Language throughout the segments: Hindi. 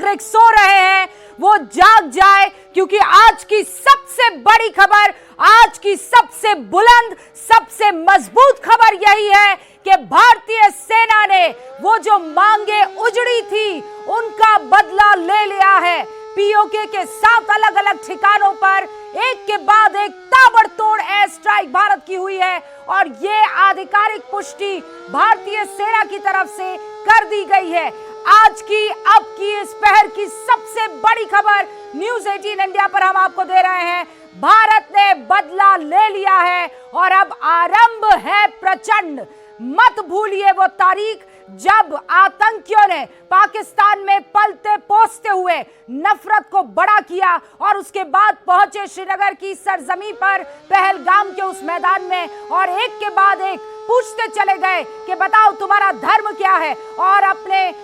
नागरिक सो रहे हैं वो जाग जाए, क्योंकि आज की सबसे बड़ी खबर, आज की सबसे बुलंद, सबसे मजबूत खबर यही है कि भारतीय सेना ने वो जो मांगे उजड़ी थी उनका बदला ले लिया है। पीओके के 7 अलग अलग ठिकानों पर एक के बाद एक ताबड़तोड़ एयर स्ट्राइक भारत की हुई है और ये आधिकारिक पुष्टि भारतीय सेना की तरफ से कर दी गई है। आज की अब की इस पहर की सबसे बड़ी खबर न्यूज 18 इंडिया पर हम आपको दे रहे हैं। भारत ने बदला ले लिया है और अब आरंभ है प्रचंड। मत भूलिए वो तारीख जब आतंकियों ने पाकिस्तान में पलते पोसते हुए नफरत को बड़ा किया और उसके बाद पहुंचे श्रीनगर की सरजमी पर, पहलगाम के उस मैदान में, और एक के बाद एक पूछते चले गए कि बताओ तुम्हारा धर्म क्या है, और अपने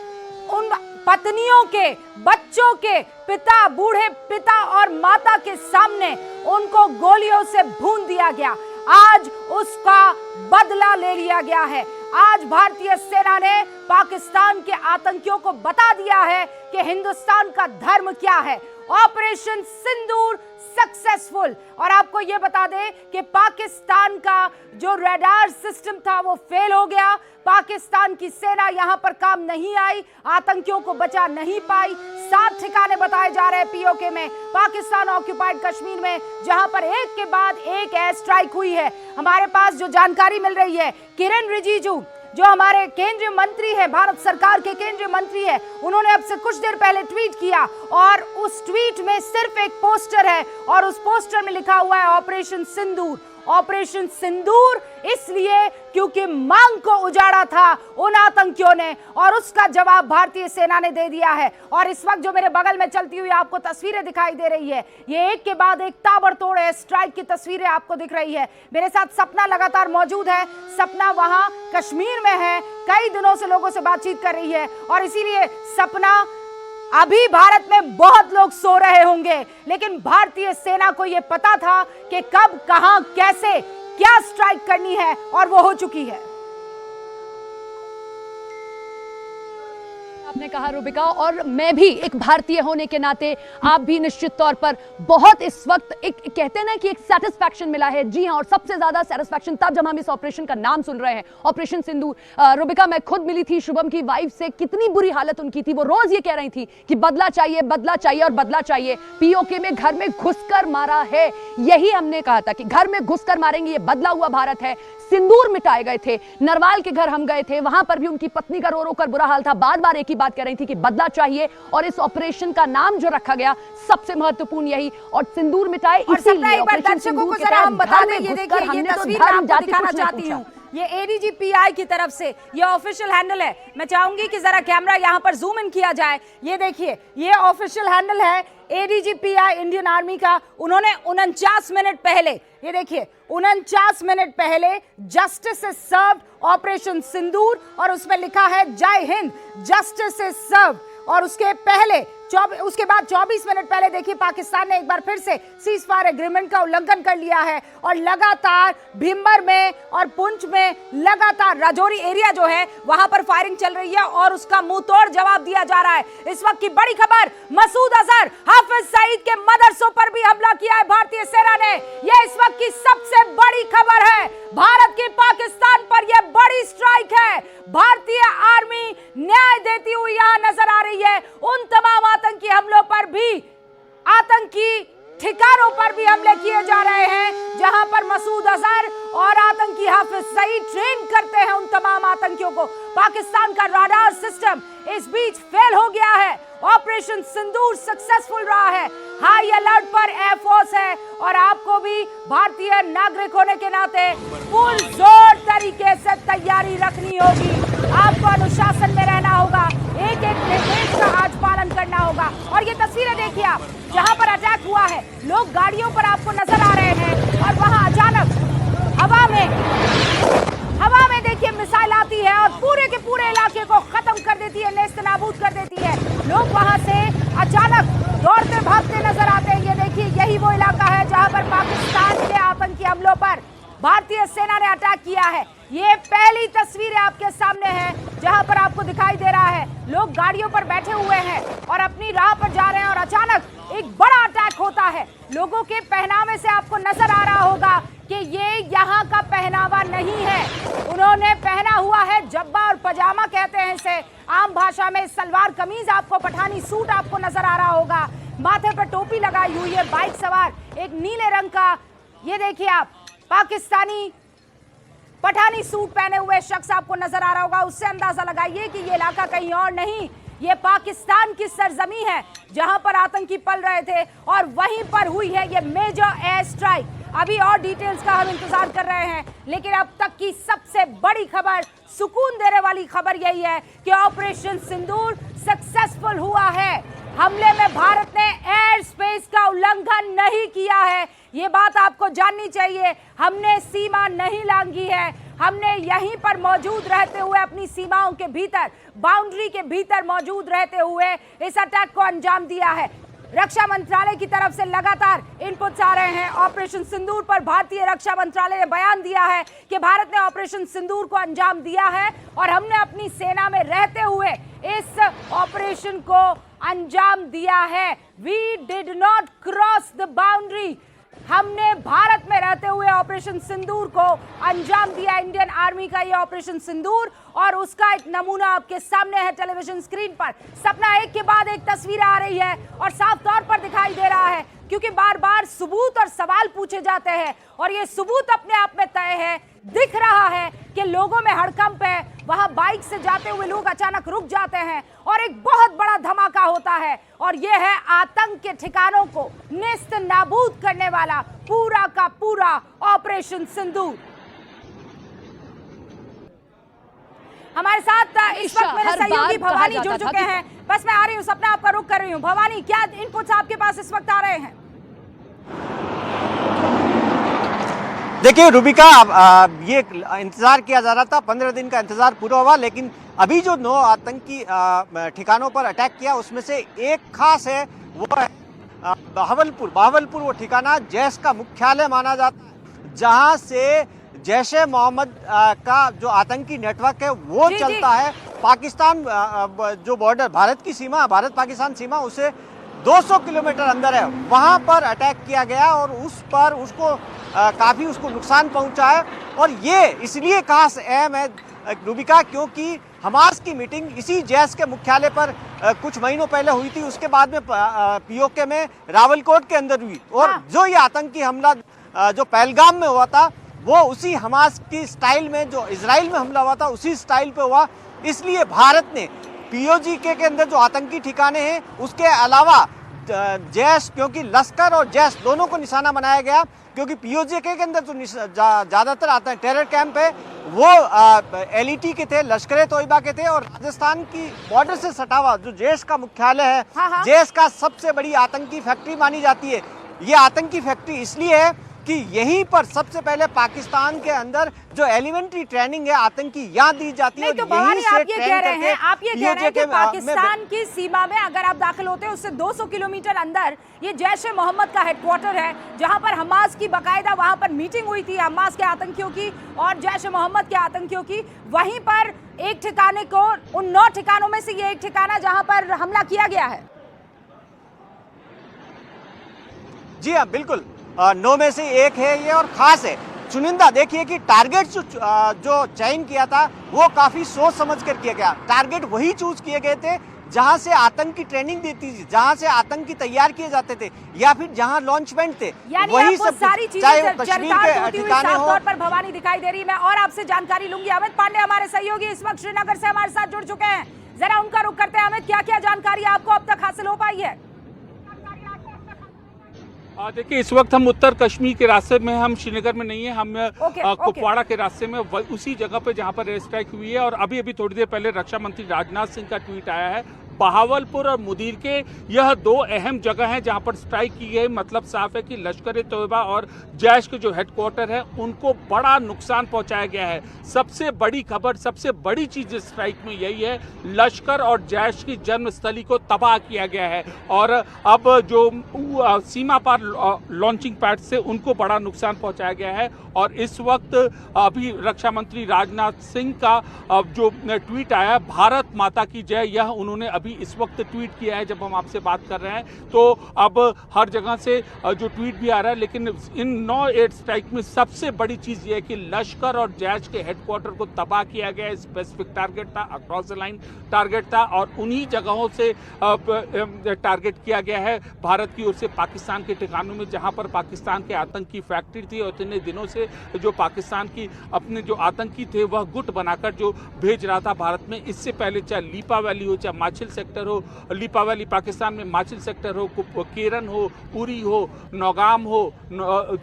उन पत्नियों के, बच्चों के पिता, बूढ़े पिता और माता के सामने उनको गोलियों से भून दिया गया। आज उसका बदला ले लिया गया है। आज भारतीय सेना ने पाकिस्तान के आतंकियों को बता दिया है कि हिंदुस्तान का धर्म क्या है। ऑपरेशन सिंदूर सक्सेसफुल। और आपको यह बता दें कि पाकिस्तान का जो रडार सिस्टम था वो फेल हो गया। पाकिस्तान की सेना यहां पर काम नहीं आई, आतंकियों को बचा नहीं पाई। 7 ठिकाने बताए जा रहे हैं पीओके में, पाकिस्तान ऑक्युपाइड कश्मीर में, जहां पर एक के बाद एक एयर स्ट्राइक हुई है। हमारे पास जो जानकारी मिल रही है, किरेन रिजिजू जो हमारे केंद्रीय मंत्री है, भारत सरकार के केंद्रीय मंत्री है, उन्होंने अब से कुछ देर पहले ट्वीट किया और उस ट्वीट में सिर्फ एक पोस्टर है और उस पोस्टर में लिखा हुआ है ऑपरेशन सिंदूर। ऑपरेशन सिंदूर इसलिए क्योंकि मांग को उजाड़ा था उन आतंकियों ने और उसका जवाब भारतीय सेना ने दे दिया है। और इस वक्त जो मेरे बगल में चलती हुई आपको तस्वीरें दिखाई दे रही है, ये एक के बाद एक ताबड़तोड़ एयर स्ट्राइक की तस्वीरें आपको दिख रही है। मेरे साथ सपना लगातार मौजूद है। सपना वहां कश्मीर में है, कई दिनों से लोगों से बातचीत कर रही है और इसीलिए सपना, अभी भारत में बहुत लोग सो रहे होंगे, लेकिन भारतीय सेना को यह पता था कि कब, कहां, कैसे, क्या स्ट्राइक करनी है और वो हो चुकी है। आपने कहा रूबिका, और मैं भी एक भारतीय होने के नाते, आप भी निश्चित तौर पर बहुत इस वक्त एक कहते हैं ना कि एक सेटिस्फैक्शन मिला है। जी हां, और सबसे ज्यादा सेटिस्फैक्शन तब जब हम इस ऑपरेशन का नाम सुन रहे हैं, ऑपरेशन सिंदूर। रूबिका, मैं खुद मिली थी शुभम की वाइफ से, कितनी बुरी हालत उनकी थी। वो रोज ये कह रही थी कि बदला चाहिए, बदला चाहिए और बदला चाहिए। पीओके में घर में घुसकर मारा है, यही हमने कहा था कि घर में घुसकर मारेंगे, ये बदला हुआ भारत है। सिंदूर मिटाए गए थे। नरवाल के घर हम गए थे, वहां पर भी उनकी पत्नी का रो रो कर बुरा हाल था। बार बार एक ही बात कह रही थी कि बदला चाहिए, और इस ऑपरेशन का नाम जो रखा गया सबसे महत्वपूर्ण यही, और सिंदूर मिटाए। इसीलिए ऑपरेशन सिंदूर के तहत हम बता दें, ये देखिए, ये तस्वीर मैं आपको दिखाना चाहती हूं। ये एडीजीपीआई की तरफ से ये ऑफिशियल हैंडल है। मैं चाहूंगी कि जरा कैमरा यहां पर जूम इन किया जाए। ये देखिए, ये ऑफिशियल हैंडल है एडीजीपीआई इंडियन आर्मी का। उन्होंने 49 मिनट पहले, ये देखिए 49 मिनट पहले, जस्टिस इज सर्व्ड ऑपरेशन सिंदूर, और उसमें लिखा है जय हिंद, जस्टिस इज सर्व्ड। और उसके बाद 24 मिनट पहले देखिए, पाकिस्तान ने एक बार फिर से सीज फायर एग्रीमेंट का उल्लंघन कर लिया है और लगातार भीमबर में और पुंछ में लगातार राजौरी एरिया जो है वहां पर फायरिंग चल रही है और उसका मुंह तोड़ जवाब दिया जा रहा है। इस वक्त की बड़ी खबर, मसूद अजहर, हाफिज सईद के मदरसों पर भी हमला किया है भारतीय सेना ने। यह इस वक्त की सबसे बड़ी खबर है। भारत की पाकिस्तान पर यह बड़ी स्ट्राइक है। भारतीय आर्मी न्याय देती हुई यहां नजर आ रही है। उन तमाम आतंकी हमलों पर भी, आतंकी ठिकानों पर भी हमले किए जा रहे हैं जहां पर मसूद अजहर और आतंकी हाफिज सईद ट्रेन करते हैं उन तमाम आतंकियों को। पाकिस्तान का रडार सिस्टम इस बीच फेल हो गया है। ऑपरेशन सिंदूर सक्सेसफुल रहा है। हाई अलर्ट पर एयरफोर्स है और आपको भी भारतीय नागरिक होने के नाते फुल जोर तरीके से तैयारी रखनी होगी। आपको अनुशासन में रहना होगा, एक एक निर्देश का आज पालन करना होगा। और ये तस्वीरें देखिए आप, जहां पर अटैक हुआ है, लोग गाड़ियों पर आपको नजर आ रहे हैं और वहां अचानक हवा में देखिए मिसाइल आती है और पूरे के पूरे इलाके को खत्म कर देती है, नेस्तनाबूद कर देती है। लोग वहां से अचानक दौड़ते भागते नजर आते हैं। ये देखिए, यही वो इलाका है जहां पर पाकिस्तान के आतंकी हमलों पर भारतीय सेना ने अटैक किया है। ये पहली तस्वीरें आपके सामने हैं जहां पर आपको दिखाई दे रहा है लोग गाड़ियों पर बैठे हुए हैं और अपनी राह पर जा रहे हैं और अचानक एक बड़ा अटैक होता है। लोगों के पहनावे से आपको नजर आ रहा होगा कि ये यहाँ का पहनावा नहीं है। उन्होंने पहना हुआ है जब्बा और पजामा कहते हैं इसे आम भाषा में। सलवार कमीज आपको, पठानी सूट आपको नजर आ रहा होगा। माथे पर टोपी लगाई हुई है। बाइक सवार एक नीले रंग का, ये देखिए आप, पाकिस्तानी पठानी सूट पहने हुए शख्स आपको नजर आ रहा होगा। उससे अंदाजा लगाइए कि ये इलाका कहीं और नहीं, ये पाकिस्तान की सरजमी है जहां पर आतंकी पल रहे थे और वहीं पर हुई है ये मेजर एयर स्ट्राइक। अभी और डिटेल्स का हम इंतजार कर रहे हैं, लेकिन अब तक की सबसे बड़ी खबर, सुकून देने वाली खबर यही है कि ऑपरेशन सिंदूर सक्सेसफुल हुआ है। हमले में भारत ने एयर स्पेस का उल्लंघन नहीं किया है, ये बात आपको जाननी चाहिए। हमने सीमा नहीं लांघी है, हमने यहीं पर मौजूद रहते हुए अपनी सीमाओं के भीतर, बाउंड्री के भीतर मौजूद रहते हुए इस अटैक को अंजाम दिया है। रक्षा मंत्रालय की तरफ से लगातार इनपुट्स आ रहे हैं ऑपरेशन सिंदूर पर। भारतीय रक्षा मंत्रालय ने बयान दिया है कि भारत ने ऑपरेशन सिंदूर को अंजाम दिया है और हमने अपनी सेना में रहते हुए इस ऑपरेशन को अंजाम दिया है। We did not cross the boundary. हमने भारत में रहते हुए ऑपरेशन सिंदूर को अंजाम दिया। इंडियन आर्मी का ये ऑपरेशन सिंदूर और उसका एक नमूना आपके सामने है टेलीविजन स्क्रीन पर। सपना, एक के बाद एक तस्वीरें आ रही है और साफ तौर पर दिखाई दे रहा है क्योंकि बार बार सबूत और सवाल पूछे जाते हैं और ये सबूत अपने आप में तय है। दिख रहा है कि लोगों में हड़कंप है। वहां बाइक से जाते हुए लोग अचानक रुक जाते हैं और एक बहुत बड़ा धमाका होता है और यह है आतंक के ठिकानों को नेस्त नाबूद करने वाला पूरा का पूरा ऑपरेशन सिंदूर। हमारे साथ इस वक्त मेरे सहयोगी भवानी जुड़ चुके हैं। बस मैं आ रही हूँ, सपना आपका रुख कर रही हूँ। भवानी, क्या इनपुट्स आपके पास इस वक्त आ रहे हैं? देखिए रूबिका, ये इंतजार किया जा रहा था, 15 दिन का इंतजार पूरा हुआ, लेकिन अभी जो 9 आतंकी ठिकानों पर अटैक किया उसमें से एक खास है, वो है बहावलपुर। वो ठिकाना जैश का मुख्यालय माना जाता है, जहां से जैश ए मोहम्मद का जो आतंकी नेटवर्क है वो चलता है। पाकिस्तान जो बॉर्डर, भारत पाकिस्तान सीमा उसे 200 किलोमीटर अंदर है, वहां पर अटैक किया गया और उसको काफी नुकसान पहुंचा है। और ये इसलिए खास अहम है रूबिका, क्योंकि हमास की मीटिंग इसी जैश के मुख्यालय पर कुछ महीनों पहले हुई थी। उसके बाद में पीओके में रावलकोट के अंदर हुई और जो ये आतंकी हमला जो पहलगाम में हुआ था वो उसी हमास की स्टाइल में, जो इजराइल में हमला हुआ था उसी स्टाइल पे हुआ। इसलिए भारत ने पीओके के अंदर जो आतंकी ठिकाने हैं उसके अलावा जैश, क्योंकि लश्कर और जैश दोनों को निशाना बनाया गया, क्योंकि पीओके के अंदर जो ज्यादातर आतंक टेरर कैंप है वो एलईटी के थे, लश्कर तोयबा के थे। और राजस्थान की बॉर्डर से सटा हुआ जो जैश का मुख्यालय है, जैश का सबसे बड़ी आतंकी फैक्ट्री मानी जाती है। ये आतंकी फैक्ट्री इसलिए है कि यहीं पर सबसे पहले पाकिस्तान के अंदर जो एलिमेंट्री ट्रेनिंग है आतंकी यहाँ दी जाती है। तो भवानी, आप ये कह रहे हैं कि पाकिस्तान की सीमा में अगर आप दाखिल होते हैं उससे 200 किलोमीटर अंदर ये जैश ए मोहम्मद का हेडक्वार्टर है, जहां पर हमास की बकायदा वहां पर मीटिंग हुई थी, हमास के आतंकियों की और जैश ए मोहम्मद के आतंकियों की। वहीं पर एक ठिकाने को, उन 9 ठिकानों में से ये एक ठिकाना जहां पर हमला किया गया है। जी हाँ, बिल्कुल 9 में से एक है ये और खास है, चुनिंदा। देखिए कि टारगेट जो चयन किया था वो काफी सोच समझ कर किया गया। टारगेट वही चूज किए गए थे जहां से आतंक की ट्रेनिंग देती थी, जहां से आतंकी तैयार किए जाते थे या फिर जहां लॉन्चमेंट थे, वही सब, सारी चाहे वो कश्मीर के ठिकाने हो। पर भवानी दिखाई दे रही है। मैं और आपसे जानकारी लूंगी। अमित पांडे हमारे सहयोगी इस वक्त श्रीनगर से हमारे साथ जुड़ चुके हैं, जरा उनका रुख करते हैं। अमित, क्या क्या जानकारी आपको अब तक हासिल हो पाई है? देखिए, इस वक्त हम उत्तर कश्मीर के रास्ते में, हम श्रीनगर में नहीं है, हम कुपवाड़ा के रास्ते में उसी जगह पे जहां पर एयर स्ट्राइक हुई है। और अभी थोड़ी देर पहले रक्षा मंत्री राजनाथ सिंह का ट्वीट आया है, बहावलपुर और मुदीर के यह दो अहम जगह हैं जहां पर स्ट्राइक की गई। मतलब साफ है कि लश्कर ए तोयबा और जैश के जो हेडक्वार्टर है उनको बड़ा नुकसान पहुंचाया गया है। सबसे बड़ी खबर, सबसे बड़ी चीज इस स्ट्राइक में यही है, लश्कर और जैश की जन्मस्थली को तबाह किया गया है और अब जो सीमा पार लॉन्चिंग पैड से उनको बड़ा नुकसान पहुंचाया गया है। और इस वक्त अभी रक्षा मंत्री राजनाथ सिंह का जो ट्वीट आया, भारत माता की जय, यह उन्होंने अभी इस वक्त ट्वीट किया है जब हम आपसे बात कर रहे हैं। तो अब हर जगह से जो ट्वीट भी आ रहा है, लेकिन इन 9 एयर स्ट्राइक में सबसे बड़ी चीज यह है कि लश्कर और जैश के हेडक्वार्टर को तबाह किया गया। स्पेसिफिक टारगेट था, अक्रॉस द लाइन टारगेट था और उन्हीं जगहों से टारगेट किया गया है भारत की ओर से पाकिस्तान के ठिकानों में, जहां पर पाकिस्तान के आतंकी फैक्ट्री थी और इतने दिनों से जो पाकिस्तान की अपने जो आतंकी थे वह गुट बनाकर जो भेज रहा था भारत में। इससे पहले चाहे लीपा वैली हो, चाहे माछिल सेक्टर हो, लीपा वैली पाकिस्तान में, माछिल सेक्टर हो, केरन हो, उरी हो, नौगाम हो,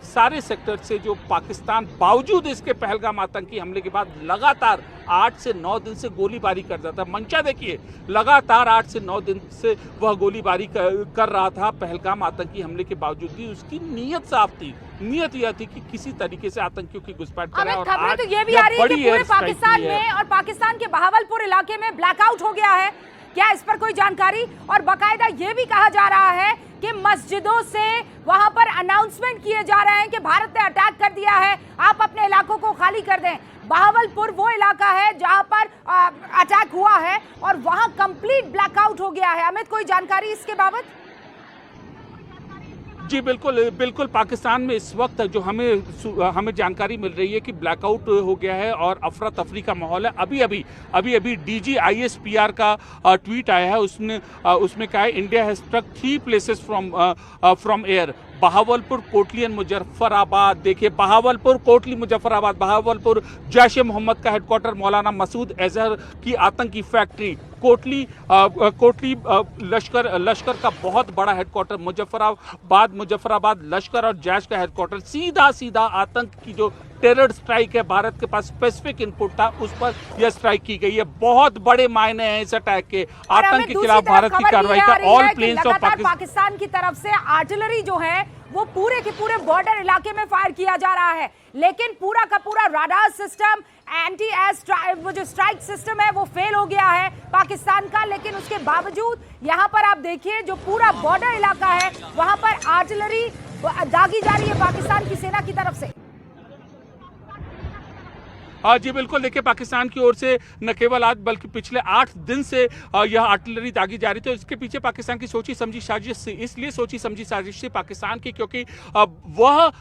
सारे सेक्टर से जो पाकिस्तान बावजूद इसके पहलगाम आतंकी हमले के बाद लगातार 8 से 9 दिन से गोलीबारी कर रहा था। मंशा देखिए, लगातार 8 से 9 दिन से वह गोलीबारी कर रहा था पहलगाम आतंकी हमले के बावजूद भी। उसकी नीयत साफ थी, नीयत यह थी कि किसी तरीके से आतंकियों की घुसपैठ कराए। और खबरें तो ये भी आ रही है कि पूरे पाकिस्तान में और पाकिस्तान के बहावलपुर इलाके में ब्लैकआउट हो गया है, क्या इस पर कोई जानकारी? और बाकायदा ये भी कहा जा रहा है कि मस्जिदों से वहां पर अनाउंसमेंट किए जा रहे हैं कि भारत ने अटैक कर दिया है, आप अपने इलाकों को खाली कर दें। बहावलपुर वो इलाका है जहां पर अटैक हुआ है और वहां कंप्लीट ब्लैकआउट हो गया है। अमित, कोई जानकारी इसके बाबत? जी बिल्कुल पाकिस्तान में इस वक्त जो हमें जानकारी मिल रही है कि ब्लैकआउट हो गया है और अफरा तफरी का माहौल है। अभी डीजी ISPR का ट्वीट आया है, उसमें कहा है India has struck 3 places from air, Bahawalpur, Kotli and Muzaffarabad. देखिए, बहावलपुर, कोटली, मुजफ्फराबाद। बहावलपुर जैश ए मोहम्मद का हेडक्वार्टर, मौलाना मसूद अजहर की आतंकी फैक्ट्री। कोटली लश्कर का बहुत बड़ा हेडक्वार्टर। मुजफ्फराबाद लश्कर और जैश का हेडक्वार्टर। सीधा आतंक की जो टेरर स्ट्राइक है, भारत के पास स्पेसिफिक इनपुट था, उस पर यह स्ट्राइक की गई है। बहुत बड़े मायने हैं इस अटैक के। आतंक के खिलाफ भारत की कार्रवाई का ऑल प्लेन्स ऑफ पाकिस्तान की तरफ से आर्टिलरी जो है वो पूरे के पूरे बॉर्डर इलाके में फायर किया जा रहा है, लेकिन पूरा का पूरा राडार सिस्टम, एंटी एयर वो जो स्ट्राइक सिस्टम है वो फेल हो गया है पाकिस्तान का। लेकिन उसके बावजूद यहाँ पर आप देखिए जो पूरा बॉर्डर इलाका है वहां पर आर्टिलरी दागी जा रही है पाकिस्तान की सेना की तरफ से। जी बिल्कुल, देखिए पाकिस्तान की ओर से न केवल आज बल्कि पिछले 8 दिन से यह आर्टिलरी दागी जा रही थी। तो इसके पीछे पाकिस्तान की सोची समझी साजिश थी। इसलिए सोची समझी साजिश थी पाकिस्तान की क्योंकि वह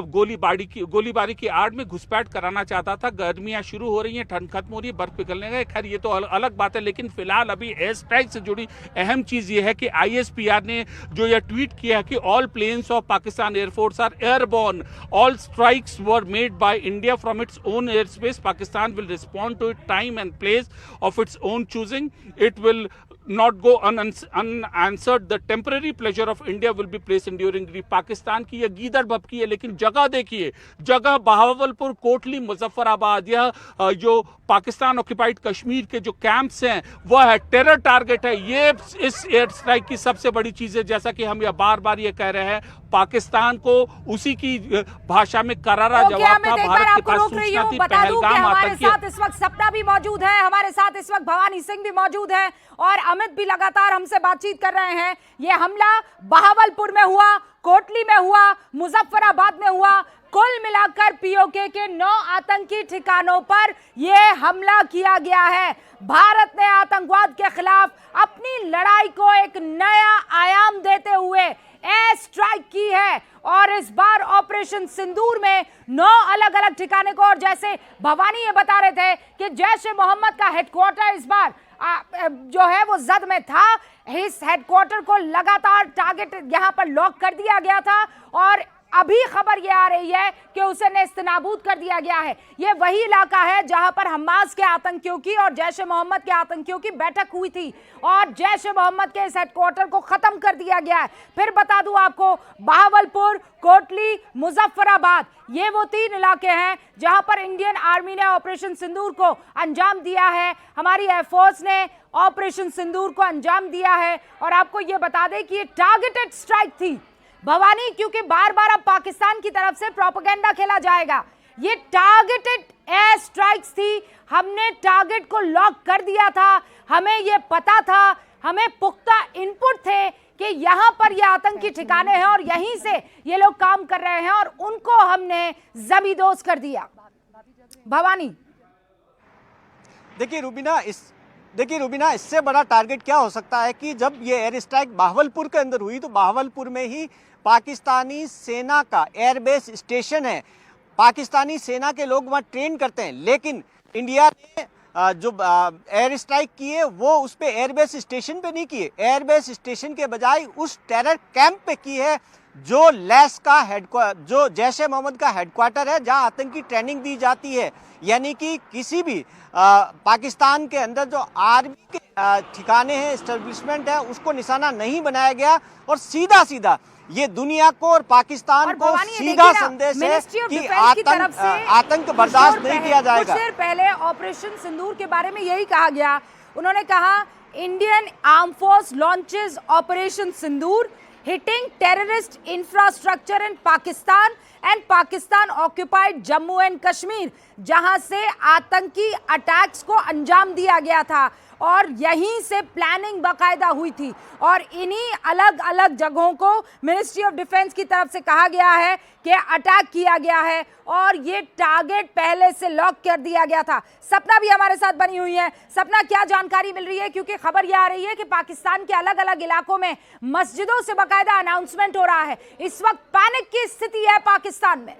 गोलीबारी की आड़ में घुसपैठ कराना चाहता था। गर्मियां शुरू हो रही हैं, ठंड खत्म हो रही है, बर्फ पिघलने गए, खैर ये तो अलग बात है। लेकिन फिलहाल अभी एयर स्ट्राइक से जुड़ी अहम चीज ये है कि ISPR ने जो यह ट्वीट किया है कि all planes of Pakistan Air Force are airborne, all strikes were made by India from its own air space. Pakistan will respond to it time and place of its own choosing. It will not go unanswered. The temporary pleasure of India will be placed enduring grief. Pakistan की यह गीदड़ भपकी है, लेकिन जगह देखिए, जगह बहावलपुर, कोटली, मुजफ्फराबाद, यह जो पाकिस्तान ऑक्यूपाइड कश्मीर के जो कैंप्स हैं वह है टेरर टारगेट है। ये इस एयर स्ट्राइक की सबसे बड़ी चीज है। जैसा कि हम यह बार ये कह रहे हैं, पाकिस्तान को उसी की भाषा में करारा जवाब था। भारत के पास सूचना थी पहलगाम आतंकी। हमारे साथ इस वक्त सपना भी मौजूद है, हमारे साथ इस वक्त भवानी सिंह भी मौजूद है और अमित भी लगातार हमसे बातचीत कर रहे हैं। ये हमला बहावलपुर में हुआ, कोटली में हुआ, मुजफ्फराबाद में हुआ, कुल मिलाकर POK के 9 आतंकी ठिकानों पर यह हमला किया गया है। भारत ने आतंकवाद के खिलाफ अपनी लड़ाई को एक नया आयाम देते हुए एयर स्ट्राइक की है और इस बार ऑपरेशन सिंदूर में 9 अलग अलग ठिकाने को, और जैसे भवानी ये बता रहे थे कि जैश ए मोहम्मद का हेडक्वार्टर इस बार जो है वो जद में था, इस हेडक्वार्टर को लगातार टारगेट यहां पर लॉक कर दिया गया था और अभी खबर यह आ रही है कि उसे नेस्तनाबूद कर दिया गया है। यह वही इलाका है जहां पर हमास के आतंकियों की और जैश-ए मोहम्मद के आतंकियों की बैठक हुई थी और जैश-ए मोहम्मद के इस हेडक्वार्टर को खत्म कर दिया गया है। फिर बता दूं आपको, बहावलपुर, कोटली, मुजफ्फराबाद, ये वो 3 इलाके हैं जहां पर इंडियन आर्मी ने ऑपरेशन सिंदूर को अंजाम दिया है। हमारी एयरफोर्स ने ऑपरेशन सिंदूर को अंजाम दिया है और आपको ये बता दें कि ये टारगेटेड स्ट्राइक थी भवानी, क्योंकि बार बार अब पाकिस्तान की तरफ से प्रोपेगेंडा खेला जाएगा। ये टारगेटेड एयर स्ट्राइक्स थी, हमने टारगेट को लॉक कर दिया था, हमें ये पता था, हमें पुख्ता इनपुट थे कि यहां पर ये आतंकी ठिकाने हैं और यहीं से ये लोग काम कर रहे हैं और उनको हमने जमींदोज कर दिया। भवानी, देखिए रुबीना, इससे बड़ा टारगेट क्या हो सकता है कि जब ये एयर स्ट्राइक बहावलपुर के अंदर हुई तो बहावलपुर में ही पाकिस्तानी सेना का एयरबेस स्टेशन है। पाकिस्तानी सेना के लोग वहाँ ट्रेन करते हैं, लेकिन इंडिया ने जो एयर स्ट्राइक किए वो उस पे एयरबेस स्टेशन पे नहीं किए, एयरबेस स्टेशन के बजाय उस टेरर कैंप पे की है जो लैस का जो जैश-ए मोहम्मद का हेडक्वार्टर है, जहां आतंकी ट्रेनिंग दी जाती है। यानी कि किसी भी पाकिस्तान के अंदर जो आर्मी के ठिकाने हैं, एस्टेब्लिशमेंट है, उसको निशाना नहीं बनाया गया और सीधा सीधा ये दुनिया को और पाकिस्तान को सीधा संदेश है कि आतंक बर्दाश्त नहीं किया जाएगा। कुछ देर पहले ऑपरेशन सिंदूर के बारे में यही कहा गया। उन्होंने कहा, Indian arm force launches operation Sindoor hitting terrorist infrastructure in Pakistan and Pakistan occupied Jammu and Kashmir, जहां से आतंकी अटैक्स को अंजाम दिया गया था और यहीं से प्लानिंग बाकायदा हुई थी और इन्हीं अलग अलग जगहों को मिनिस्ट्री ऑफ डिफेंस की तरफ से कहा गया है कि अटैक किया गया है और ये टारगेट पहले से लॉक कर दिया गया था। सपना भी हमारे साथ बनी हुई है। सपना, क्या जानकारी मिल रही है? क्योंकि खबर यह आ रही है कि पाकिस्तान के अलग अलग इलाकों में मस्जिदों से बाकायदा अनाउंसमेंट हो रहा है। इस वक्त पैनिक की स्थिति है पाकिस्तान में।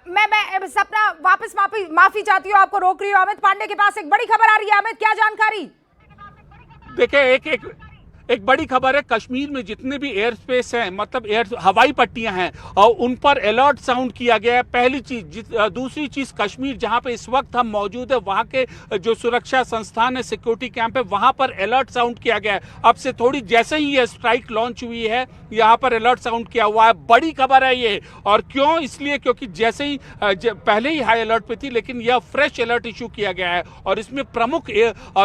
मैं सपना वापस माफी चाहती हूँ, आपको रोक रही हूँ। अमित पांडे के पास एक बड़ी खबर आ रही है। अमित, क्या जानकारी? देखिए, एक बड़ी खबर है। कश्मीर में जितने भी एयर स्पेस हैं, मतलब हवाई पट्टियां हैं, और उन पर अलर्ट साउंड किया गया है। पहली चीज। दूसरी चीज, कश्मीर जहां पे इस वक्त हम मौजूद है, वहां के जो सुरक्षा संस्थान है, सिक्योरिटी कैंप है, वहां पर अलर्ट साउंड किया गया है। अब से थोड़ी जैसे ही ये स्ट्राइक लॉन्च हुई है, यहाँ पर अलर्ट साउंड किया हुआ है। बड़ी खबर है ये। और क्यों? इसलिए क्योंकि जैसे ही पहले ही हाई अलर्ट पे थी, लेकिन यह फ्रेश अलर्ट इशू किया गया है और इसमें प्रमुख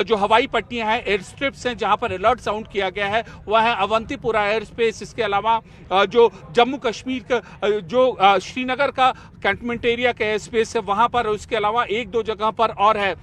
जो हवाई पट्टियां हैं, एयर स्ट्रिप्स हैं, जहां पर अलर्ट साउंड किया गया है, वह है अवंतीपुरा एयर स्पेस। इसके अलावा जो जम्मू कश्मीर का जो श्रीनगर का कैंटनमेंट एरिया का एयर स्पेस है, वहां पर, उसके अलावा 1-2 जगह पर और है।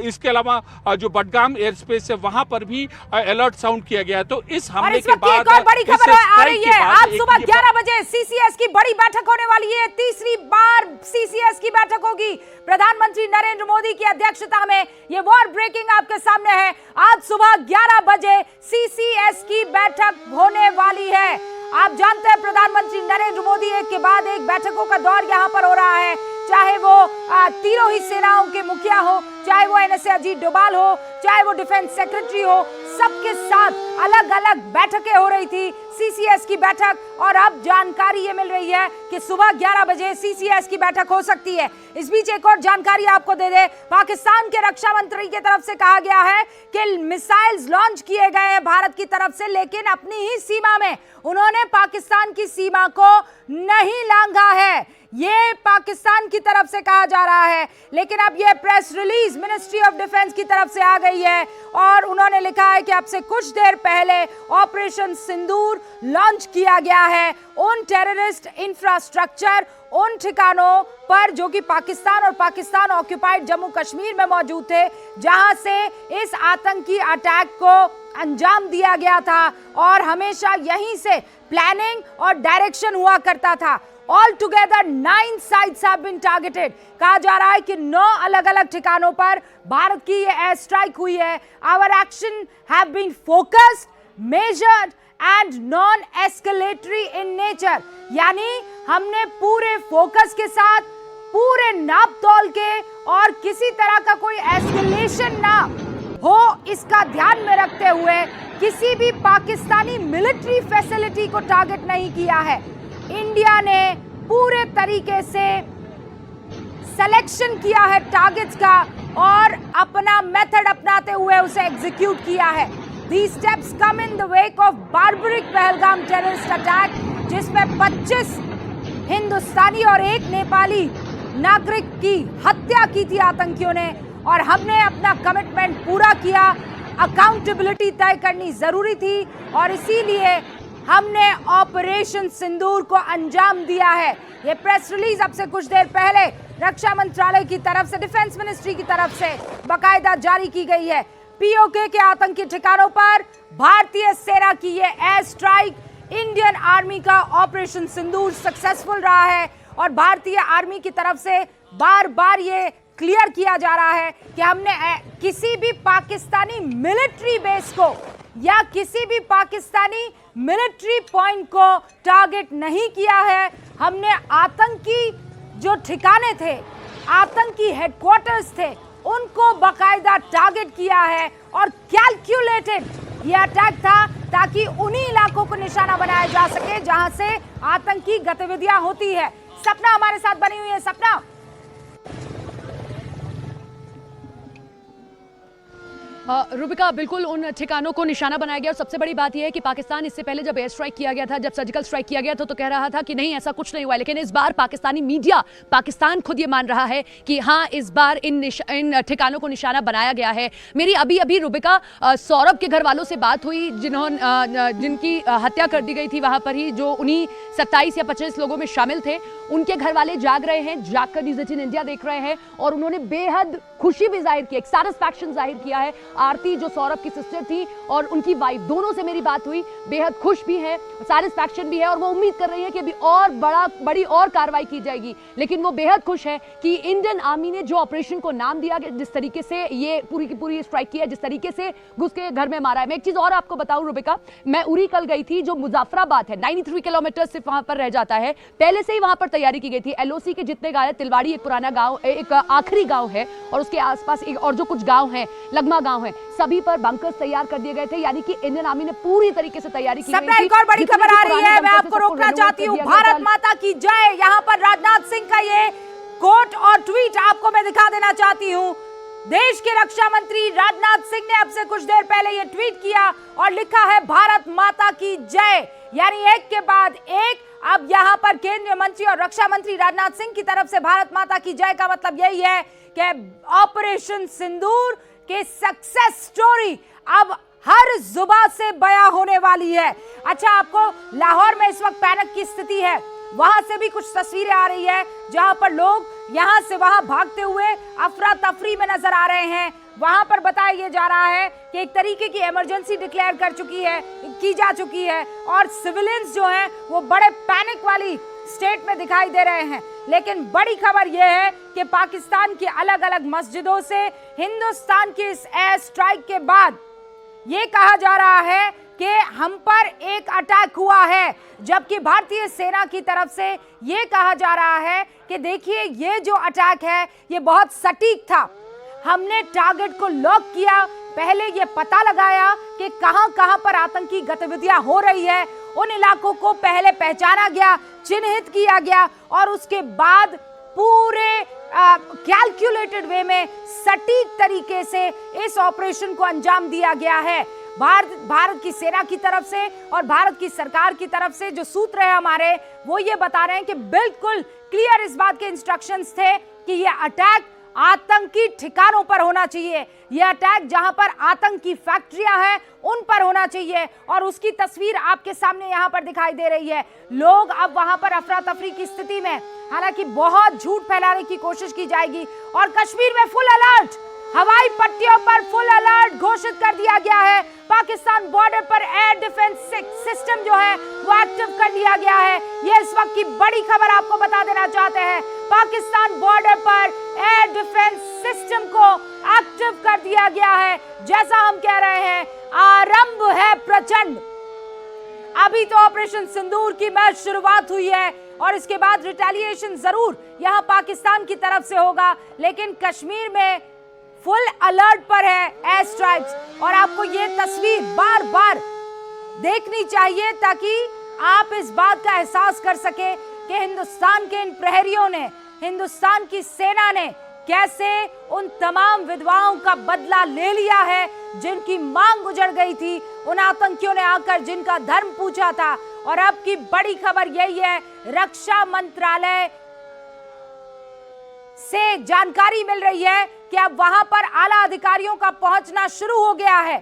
इसके अलावा जो बडगाम एयर स्पेस है, वहां पर भी अलर्ट साउंड किया गया है। तो इस हमले के बाद एक और बड़ी खबर आ रही है। आज सुबह 11 बजे सीसीएस की बड़ी बैठक होने वाली है। तीसरी बार सीसीएस की बैठक होगी। प्रधानमंत्री नरेंद्र मोदी की अध्यक्षता में। ये वॉर ब्रेकिंग आपके सामने है। आज सुबह 11 बजे सीसीएस की बैठक होने वाली है। आप जानते हैं प्रधानमंत्री नरेंद्र मोदी एक के बाद एक बैठकों का दौर यहां पर हो रहा है, चाहे वो तीनों ही सेनाओं के मुखिया हो, चाहे वो एनएसए अजीत डोभाल हो, चाहे वो डिफेंस सेक्रेटरी हो, सबके साथ अलग अलग बैठकें हो रही थी, सीसीएस की बैठक। और अब जानकारी ये मिल रही है कि सुबह 11 बजे सीसीएस की बैठक हो सकती है। इस बीच एक और जानकारी आपको दे दे, पाकिस्तान के रक्षा मंत्री की तरफ से कहा गया है कि मिसाइल्स लॉन्च किए गए हैं भारत की तरफ से, लेकिन अपनी ही सीमा में। उन्होंने पाकिस्तान की सीमा को नहीं लांघा है, ये पाकिस्तान की तरफ से कहा जा रहा है। लेकिन अब ये press release ministry of defence की तरफ से आ गई है और उन्होंने लिखा है कि अब से कुछ देर पहले ऑपरेशन सिंदूर लॉन्च किया गया है उन टेररिस्ट इंफ्रास्ट्रक्चर, उन ठिकानों पर जो कि पाकिस्तान और पाकिस्तान ऑक्युपाइड जम्मू कश्मीर में मौजूद थे, जहां से इस आतंकी अटैक को अंजाम दिया गया था और हमेशा यहीं से प्लानिंग और डायरेक्शन हुआ करता था। All together 9 sites have been targeted। कहा जा रहा है कि 9 अलग अलग ठिकानों पर भारत की ये एयर स्ट्राइक हुई है। Our action have been focused, measured and non-escalatory in nature। यानी हमने पूरे फोकस के साथ, पूरे नाप तोल के और किसी तरह का कोई एस्केलेशन ना हो, इसका ध्यान में रखते हुए किसी भी पाकिस्तानी मिलिट्री फैसिलिटी को टारगेट नहीं किया है। इंडिया ने पूरे तरीके से सिलेक्शन किया है टारगेट्स का और अपना मेथड अपनाते हुए उसे एग्जीक्यूट किया है। These steps come in the wake of barbaric Pahalgam terrorist attack, जिसमें 25 हिंदुस्तानी और एक नेपाली नागरिक की हत्या की थी आतंकियों ने, और हमने अपना कमिटमेंट पूरा किया। अकाउंटेबिलिटी तय करनी जरूरी थी और इसीलिए हमने ऑपरेशन सिंदूर को अंजाम दिया है। ये प्रेस रिलीज अब से कुछ देर पहले रक्षा मंत्रालय की तरफ से, डिफेंस मिनिस्ट्री की तरफ से बाकायदा जारी की गई है। पीओके के आतंकी ठिकानों पर भारतीय सेना की ये एयर स्ट्राइक, इंडियन आर्मी का ऑपरेशन सिंदूर सक्सेसफुल रहा है और भारतीय आर्मी की तरफ से बार बार ये क्लियर किया जा रहा है कि हमने किसी भी पाकिस्तानी मिलिट्री बेस को या किसी भी पाकिस्तानी मिलिट्री पॉइंट को टारगेट नहीं किया है। हमने आतंकी जो ठिकाने थे, आतंकी हेडक्वार्टर्स थे, उनको बाकायदा टारगेट किया है और कैलकुलेटेड ये अटैक था ताकि उन्हीं इलाकों को निशाना बनाया जा सके जहां से आतंकी गतिविधियां होती है। सपना हमारे साथ बनी हुई है। सपना, रूबिका, बिल्कुल उन ठिकानों को निशाना बनाया गया और सबसे बड़ी बात यह है कि पाकिस्तान इससे पहले जब एयर स्ट्राइक किया गया था, जब सर्जिकल स्ट्राइक किया गया था, तो कह रहा था कि नहीं ऐसा कुछ नहीं हुआ, लेकिन इस बार पाकिस्तानी मीडिया, पाकिस्तान खुद ये मान रहा है कि हाँ इस बार इन ठिकानों को निशाना बनाया गया है। मेरी अभी अभी रूबिका सौरभ के घर वालों से बात हुई जिनकी हत्या कर दी गई थी वहां पर ही, जो उन्हीं 27 या 25 लोगों में शामिल थे। उनके घर वाले जाग रहे हैं, जागकर न्यूज़ 18 इंडिया देख रहे हैं और उन्होंने बेहद खुशी भी जाहिर की, एक सैटिस्फैक्शन जाहिर किया है। आरती जो सौरभ की सिस्टर थी और उनकी वाइफ, दोनों से मेरी बात हुई, बेहद खुश भी है, सैटिस्फैक्शन भी है और वो उम्मीद कर रही है कि अभी और बड़ी और कार्रवाई की जाएगी। लेकिन वो बेहद खुश है कि इंडियन आर्मी ने जो ऑपरेशन को नाम दिया, जिस तरीके से ये पूरी की पूरी स्ट्राइक किया, जिस तरीके से घुस के घर में मारा है। मैं एक चीज और आपको बताऊं रूबिका, मैं उरी कल गई थी, जो मुजफ्फराबाद है, 93 किलोमीटर सिर्फ वहां पर रह जाता है। पहले से ही वहां पर तैयारी की गई थी। एलओसी के जितने गांव है, तिलवाड़ी एक पुराना गांव, एक आखिरी गांव है और उसके आसपास एक और जो कुछ गांव है, लगमा गांव है, सभी पर बंकर्स तैयार कर दिए गए थे। यानी कि इंडियन आर्मी ने पूरी तरीके से तैयारी की। एक और बड़ी खबर आ रही है, मैं आपको रोकना चाहती हूँ। भारत माता की जय, यहाँ पर राजनाथ सिंह का ये कोट और ट्वीट आपको मैं दिखा देना चाहती हूँ। देश के रक्षा मंत्री राजनाथ सिंह ने अब से कुछ देर पहले ये ट्वीट किया और लिखा है भारत माता की जय, यानी एक के बाद एक। अब यहाँ पर केंद्रीय मंत्री और रक्षा मंत्री राजनाथ सिंह की तरफ से भारत माता की जय का मतलब यही है कि ऑपरेशन सिंदूर के सक्सेस स्टोरी अब हर जुबान से बयां होने वाली है। अच्छा, आपको लाहौर में इस वक्त पैनिक की स्थिति है, वहां से भी कुछ तस्वीरें आ रही है जहां पर लोग यहां से वहां भागते हुए अफरा तफरी में नजर आ रहे हैं। वहां पर बताया यह जा रहा है कि एक तरीके की इमरजेंसी डिक्लेयर की जा चुकी है और सिविलियंस जो हैं वो बड़े पैनिक वाली स्टेट में दिखाई दे रहे हैं। लेकिन बड़ी खबर यह है कि पाकिस्तान की अलग अलग मस्जिदों से हिंदुस्तान की इस एयर स्ट्राइक के बाद ये कहा जा रहा है कि हम पर एक अटैक हुआ है, जबकि भारतीय सेना की तरफ से ये कहा जा रहा है कि देखिए ये जो अटैक है ये बहुत सटीक था, हमने टारगेट को लॉक किया, पहले ये पता लगाया कि कहां पर आतंकी गतिविधियां हो रही है, उन इलाकों को पहले पहचाना गया, चिन्हित किया गया और उसके बाद पूरे कैलकुलेटेड वे में सटीक तरीके से इस ऑपरेशन को अंजाम दिया गया है। भारत की सेना की तरफ से और भारत की सरकार की तरफ से जो सूत्र है हमारे, वो ये बता रहे हैं कि बिल्कुल क्लियर इस बात के इंस्ट्रक्शंस थे कि ये अटैक आतंकी ठिकानों पर होना चाहिए, यह अटैक जहां पर आतंकी फैक्ट्रियां हैं उन पर होना चाहिए और उसकी तस्वीर आपके सामने यहां पर दिखाई दे रही है। लोग अब वहां पर अफरा तफरी की स्थिति में, हालांकि बहुत झूठ फैलाने की कोशिश की जाएगी और कश्मीर में फुल अलर्ट, हवाई पट्टियों पर फुल अलर्ट घोषित कर दिया गया है। पाकिस्तान बॉर्डर पर एयर डिफेंस सिस्टम जो है वो एक्टिव कर लिया गया है। ये इस वक्त की बड़ी खबर आपको बता देना चाहते हैं, पाकिस्तान बॉर्डर पर एयर डिफेंस सिस्टम को एक्टिव कर दिया गया है। जैसा हम कह रहे हैं, आरंभ है प्रचंड। अभी तो ऑपरेशन सिंदूर की मैच शुरुआत हुई है और इसके बाद रिटेलिएशन जरूर यहां पाकिस्तान की तरफ से होगा, लेकिन कश्मीर में फुल अलर्ट पर है एयर स्ट्राइक्स। और आपको ये तस्वीर बार बार देखनी चाहिए ताकि आप इस बात का एहसास कर सके कि हिंदुस्तान के इन प्रहरियों ने, हिंदुस्तान की सेना ने कैसे उन तमाम विधवाओं का बदला ले लिया है जिनकी मांग उजड़ गई थी, उन आतंकियों ने आकर जिनका धर्म पूछा था। और अब की बड़ी खबर यही है, रक्षा मंत्रालय से जानकारी मिल रही है कि अब वहां पर आला अधिकारियों का पहुंचना शुरू हो गया है।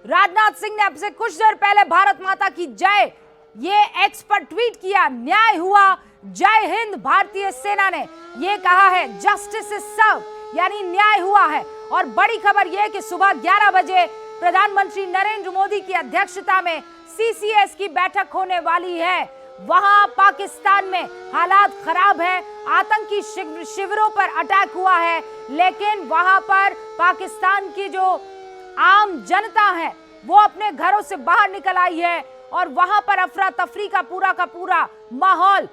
राजनाथ सिंह ने अब से कुछ देर पहले भारत माता की जय ये एक्स पर ट्वीट किया, न्याय हुआ, जय हिंद। भारतीय सेना ने ये कहा है जस्टिस इज सर्व, यानी न्याय हुआ है। और बड़ी खबर यह कि सुबह 11 बजे प्रधानमंत्री नरेंद्र मोदी की अध्यक्षता में सीसीएस की बैठक होने वाली है। वहां पाकिस्तान में हालात खराब है, आतंकी शिविरों पर अटैक हुआ है, लेकिन वहां पर पाकिस्तान की जो आम जनता है वो अपने घरों से बाहर निकल आई है और वहां पर अफरा तफरी का पूरा माहौल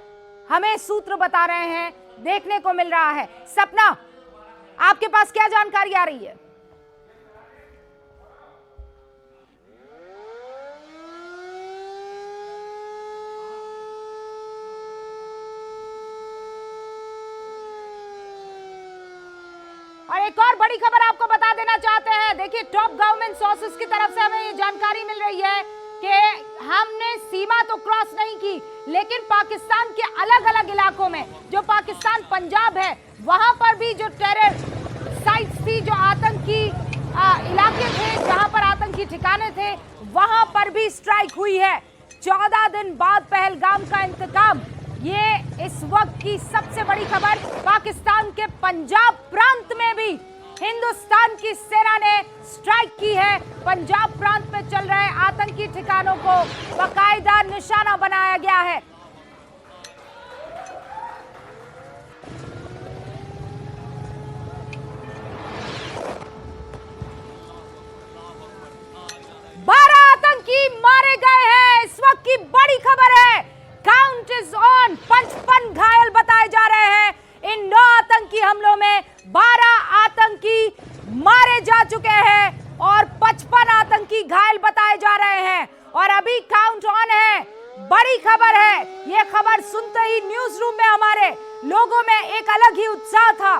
हमें सूत्र बता रहे हैं, देखने को मिल रहा है। सपना, आपके पास क्या जानकारी आ रही है? और एक और बड़ी खबर आपको बता देना चाहते हैं। देखिए, टॉप गवर्नमेंट सोर्सेस की तरफ से हमें ये जानकारी मिल रही है कि हमने सीमा तो क्रॉस नहीं की, लेकिन पाकिस्तान के अलग अलग इलाकों में, जो पाकिस्तान पंजाब है, वहां पर भी जो टेरर साइट्स थी, जो आतंकी इलाके थे, जहां पर आतंकी ठिकाने थे, वहां पर भी स्ट्राइक हुई है। 14 दिन बाद पहलगाम का इंतकाम, ये इस वक्त की सबसे बड़ी खबर। पाकिस्तान के पंजाब प्रांत में भी हिंदुस्तान की सेना ने स्ट्राइक की है। पंजाब प्रांत में चल रहे आतंकी ठिकानों को बाकायदा निशाना बनाया गया है। बारह आतंकी मारे गए हैं, इस वक्त की बड़ी खबर है। काउंट इज ऑन, 55 घायल बताए जा रहे हैं। इन 9 आतंकी हमलों में 12 आतंकी मारे जा चुके हैं और 55 आतंकी घायल बताए जा रहे हैं और अभी काउंट ऑन है। बड़ी खबर है, यह खबर सुनते ही न्यूज रूम में हमारे लोगों में एक अलग ही उत्साह था।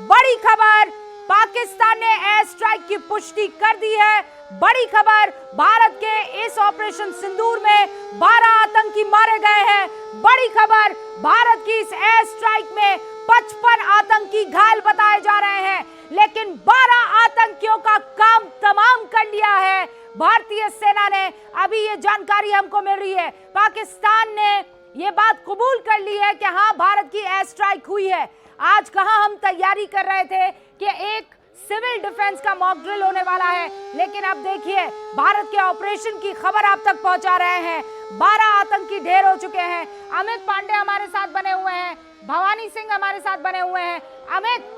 बड़ी खबर, पाकिस्तान ने एयर स्ट्राइक की पुष्टि कर दी है। बड़ी खबर, भारत के इस ऑपरेशन सिंदूर में 12 आतंकी मारे गए हैं। बड़ी खबर, भारत की इस एयर स्ट्राइक में 55 आतंकी घायल बताए जा रहे हैं, लेकिन 12 आतंकियों का काम तमाम कर लिया है भारतीय सेना ने। अभी ये जानकारी हमको मिल रही है, पाकिस्तान ने ये बात कबूल कर ली है कि हाँ, भारत की एयर स्ट्राइक हुई है। आज कहां हम तैयारी कर रहे थे कि एक सिविल डिफेंस का मॉक ड्रिल होने वाला है, लेकिन अब देखिए भारत के ऑपरेशन की खबर आप तक पहुंचा रहे हैं। 12 आतंकी ढेर हो चुके हैं। अमित पांडे हमारे साथ बने हुए हैं, भवानी सिंह हमारे साथ बने हुए हैं। अमित,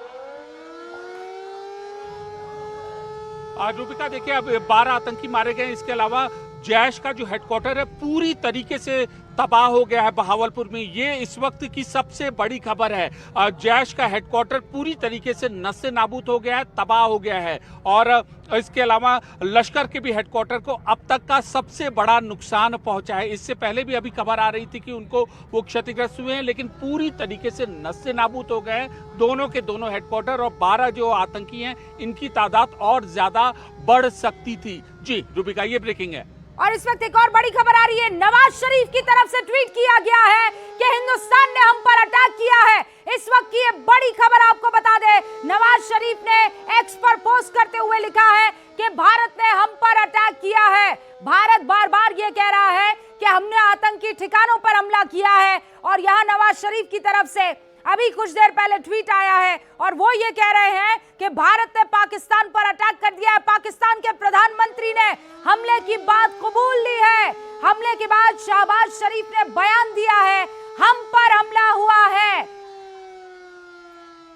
रूपिका, देखिए अब 12 आतंकी मारे गए। इसके अलावा जैश का जो हेडक्वार्टर है पूरी तरीके से तबाह हो गया है बहावलपुर में। ये इस वक्त की सबसे बड़ी खबर है। जैश का हेडक्वार्टर पूरी तरीके से नस्से नाबूद हो गया है, तबाह हो गया है। और इसके अलावा लश्कर के भी हेडक्वार्टर को अब तक का सबसे बड़ा नुकसान पहुंचा है। इससे पहले भी अभी खबर आ रही थी कि उनको वो क्षतिग्रस्त हुए हैं, लेकिन पूरी तरीके से नस्से नाबूद हो गए हैं दोनों के दोनों हेडक्वार्टर। और 12 जो आतंकी हैं, इनकी तादाद और ज्यादा बढ़ सकती थी। जी रूबिका, ये ब्रेकिंग है। और इस वक्त एक और बड़ी खबर आ रही है, नवाज शरीफ की तरफ से ट्वीट किया गया है कि हिंदुस्तान ने हम पर अटैक किया है। इस वक्त की ये बड़ी खबर आपको बता दे, नवाज शरीफ ने एक्स पर पोस्ट करते हुए लिखा है कि भारत ने हम पर अटैक किया है। भारत बार बार ये कह रहा है कि हमने आतंकी ठिकानों पर हमला किया है और यहाँ नवाज शरीफ की तरफ से अभी कुछ देर पहले ट्वीट आया है और वो ये कह रहे हैं कि भारत ने पाकिस्तान पर अटैक कर दिया है। पाकिस्तान के प्रधानमंत्री ने हमले की बात कबूल ली है। हमले के बाद शहबाज शरीफ ने बयान दिया है, हम पर हमला हुआ है।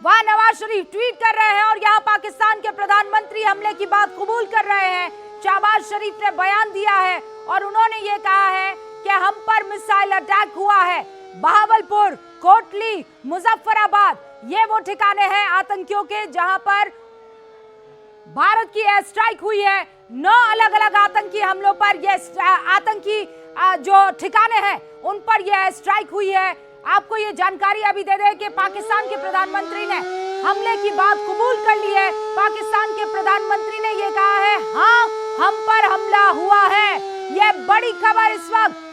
वहां नवाज शरीफ ट्वीट कर रहे हैं और यहाँ पाकिस्तान के प्रधानमंत्री हमले की बात कबूल कर रहे हैं। शहबाज शरीफ ने बयान दिया है और उन्होंने ये कहा है कि हम पर मिसाइल अटैक हुआ है। बहावलपुर, कोटली, मुजफ्फराबाद, ये वो ठिकाने हैं आतंकियों के जहां पर भारत की एयर स्ट्राइक हुई है 9 अलग अलग आतंकी हमलों पर। यह आतंकी जो ठिकाने हैं उन पर यह एयर स्ट्राइक हुई है। आपको ये जानकारी अभी दे दें कि पाकिस्तान के प्रधानमंत्री ने हमले की बात कबूल कर ली है। पाकिस्तान के प्रधानमंत्री ने ये कहा है, हाँ हम पर हमला हुआ है। यह बड़ी खबर इस वक्त।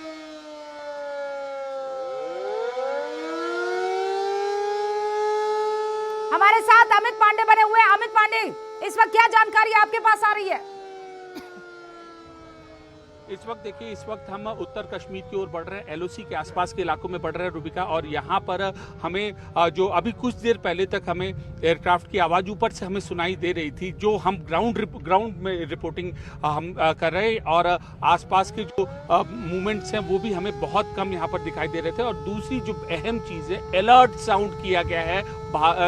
हमारे साथ अमित पांडे बने हुए हैं। अमित पांडे, इस वक्त क्या जानकारी आपके पास आ रही है? इस वक्त देखिए, इस वक्त हम उत्तर कश्मीर की ओर बढ़ रहे हैं, एलओसी के आसपास के इलाकों में बढ़ रहे हैं रूबिका, और यहाँ पर हमें जो अभी कुछ देर पहले तक हमें एयरक्राफ्ट की आवाज़ ऊपर से हमें सुनाई दे रही थी, जो हम ग्राउंड में रिपोर्टिंग हम कर रहे हैं, और आसपास के जो मूवमेंट्स हैं वो भी हमें बहुत कम यहाँ पर दिखाई दे रहे थे। और दूसरी जो अहम चीज़ है, अलर्ट साउंड किया गया है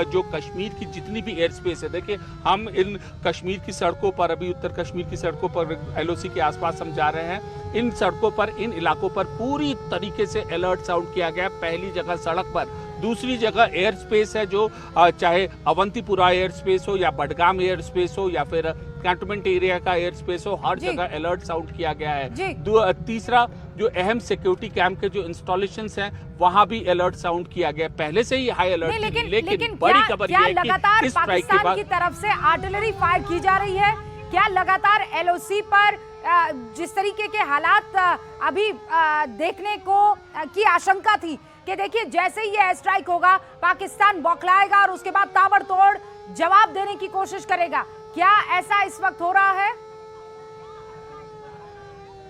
जो कश्मीर की जितनी भी एयर स्पेस है। देखिए, हम इन कश्मीर की सड़कों पर, अभी उत्तर कश्मीर की सड़कों पर एलओसी के आसपास हम जा रहे हैं। इन सड़कों पर, इन इलाकों पर पूरी तरीके से अलर्ट साउंड किया गया। पहली जगह सड़क पर, दूसरी जगह एयर स्पेस है, जो चाहे अवंतीपुरा एयर स्पेस हो या बडगाम एयर स्पेस हो या फिर कैंटोनमेंट एरिया का एयर स्पेस हो, हर जगह अलर्ट साउंड किया गया है। तीसरा, जो अहम सिक्योरिटी कैंप के जो इंस्टॉलेशंस हैं वहां भी अलर्ट साउंड किया गया। पहले से ही हाई अलर्ट, लेकिन बड़ी खबर यह है कि लगातार इस स्ट्राइक के पाकिस्तान बाद की तरफ से आर्टिलरी फायर की जा रही है। क्या लगातार एलओसी पर जिस तरीके के हालात अभी देखने को की आशंका थी कि देखिए जैसे ही ये एयर स्ट्राइक होगा पाकिस्तान बौखलाएगा और उसके बाद ताबड़तोड़ जवाब देने की कोशिश करेगा, क्या ऐसा इस वक्त हो रहा है?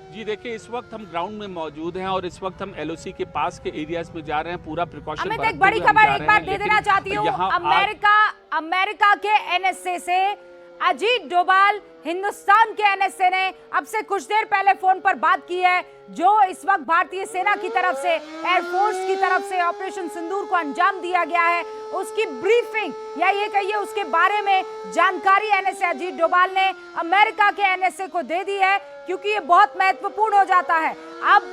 जी देखिए, इस वक्त हम ग्राउंड में मौजूद हैं और इस वक्त हम एलओसी के पास के एरियाज में जा रहे हैं, पूरा प्रिकॉशन अमित, एक बड़ी खबर एक बार दे देना चाहती हूँ। अमेरिका के एनएसए से अजीत डोभाल, हिंदुस्तान के एनएसए ने अब से कुछ देर पहले फोन पर बात की है। जो इस वक्त भारतीय सेना की तरफ से, एयरफोर्स की तरफ से ऑपरेशन सिंदूर को अंजाम दिया गया है, उसकी ब्रीफिंग या ये कहिए उसके बारे में जानकारी एनएसए अजीत डोभाल ने अमेरिका के एनएसए को दे दी है, क्योंकि ये बहुत महत्वपूर्ण हो जाता है। अब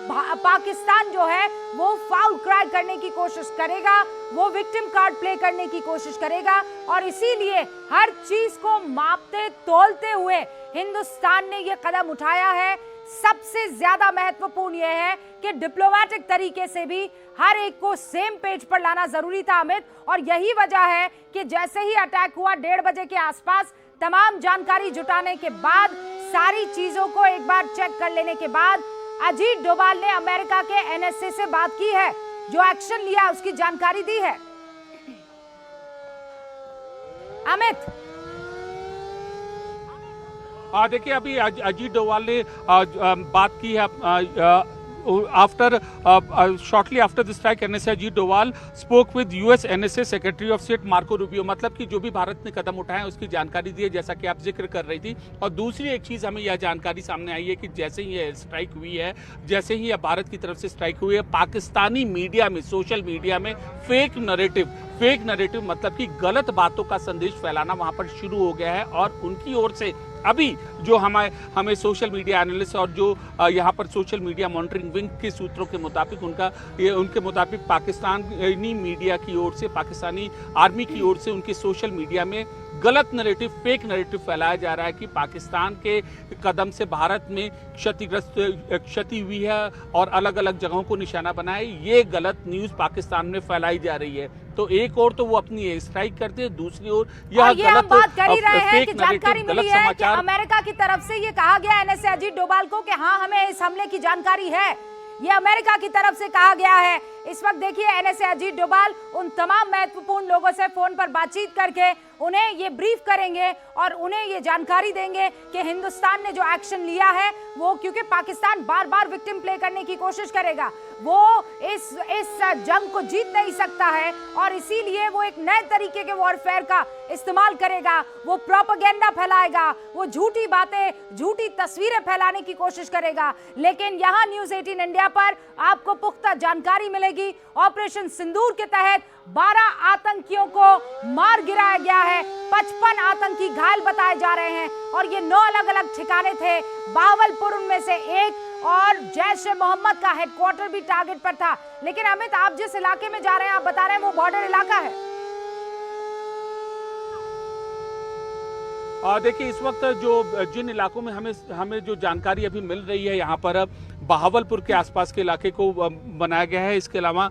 पाकिस्तान जो है वो फाउल क्राई करने की कोशिश करेगा, वो विक्टिम कार्ड प्ले करने की कोशिश करेगा, और इसीलिए हर चीज को मापते तोलते हुए हिंदुस्तान ने ये कदम उठाया है। सबसे ज्यादा महत्वपूर्ण यह है कि डिप्लोमेटिक तरीके से भी हर एक को सेम पेज पर लाना जरूरी था अमित, और यही वजह है कि जैसे ही अटैक हुआ 1:30 बजे के आसपास, तमाम जानकारी जुटाने के बाद, सारी चीजों को एक बार चेक कर लेने के बाद अजीत डोभाल ने अमेरिका के एनएसए से बात की है, जो एक्शन लिया उसकी जानकारी दी है। अमित, देखिए, अभी अजीत डोभाल ने बात की है after shortly after the strike, NSA Ajit Doval spoke with US NSA Secretary of State Marco Rubio। मतलब कि जो भी भारत ने कदम उठाए हैं उसकी जानकारी दी है, जैसा कि आप जिक्र कर रही थी। और दूसरी एक चीज़ हमें यह जानकारी सामने आई है कि जैसे ही ये स्ट्राइक हुई है, जैसे ही भारत की तरफ से स्ट्राइक हुई है, पाकिस्तानी मीडिया में, सोशल मीडिया में फेक नरेटिव मतलब कि गलत बातों का संदेश फैलाना वहां पर शुरू हो गया है। और उनकी ओर से अभी जो हमें सोशल मीडिया एनालिस्ट और जो यहाँ पर सोशल मीडिया मॉनिटरिंग विंग के सूत्रों के मुताबिक उनके मुताबिक पाकिस्तानी मीडिया की ओर से, पाकिस्तानी आर्मी की ओर से उनके सोशल मीडिया में गलत नैरेटिव, फेक नैरेटिव फैलाया जा रहा है कि पाकिस्तान के कदम से भारत में क्षति हुई है और अलग अलग जगहों को निशाना बनाए। ये गलत न्यूज़ पाकिस्तान में फैलाई जा रही है। तो एक और तो वो अपनी स्ट्राइक करते हैं, दूसरी ओर यह गलत बात कर ही रहे हैं कि जानकारी गलत मिली है कि समाचार। अमेरिका की तरफ से ये कहा गया एनएसए अजीत डोभाल को कि हाँ हमें इस हमले की जानकारी है, ये अमेरिका की तरफ से कहा गया है। इस वक्त देखिए एनएसए अजीत डोभाल उन तमाम महत्वपूर्ण लोगों से फोन पर बातचीत करके उन्हें ये ब्रीफ करेंगे और उन्हें ये जानकारी देंगे कि हिंदुस्तान ने जो एक्शन लिया है वो, क्योंकि पाकिस्तान बार बार विक्टिम प्ले करने की कोशिश करेगा, वो इस जंग को जीत नहीं सकता है और इसीलिए वो एक नए तरीके के वॉरफेयर का इस्तेमाल करेगा। वो प्रोपेगेंडा फैलाएगा, वो झूठी बातें, झूठी तस्वीरें फैलाने की कोशिश करेगा। लेकिन यहाँ न्यूज़ 18 इंडिया पर आपको पुख्ता जानकारी मिलेगी। ऑपरेशन सिंदूर के तहत 12 आतंकियों को मार गिराया गया है, 55 आतंकी घायल बताए जा रहे हैं और ये 9 अलग अलग ठिकाने थे। बावलपुर उनमें से एक, और जैश ए मोहम्मद का हेडक्वार्टर भी टारगेट पर था। लेकिन अमित, आप जिस इलाके में जा रहे हैं, आप बता रहे हैं वो बॉर्डर इलाका है। देखिए, इस वक्त जो जिन इलाकों में हमें जो जानकारी अभी मिल रही है, यहाँ पर बहावलपुर के आसपास के इलाके को बनाया गया है। इसके अलावा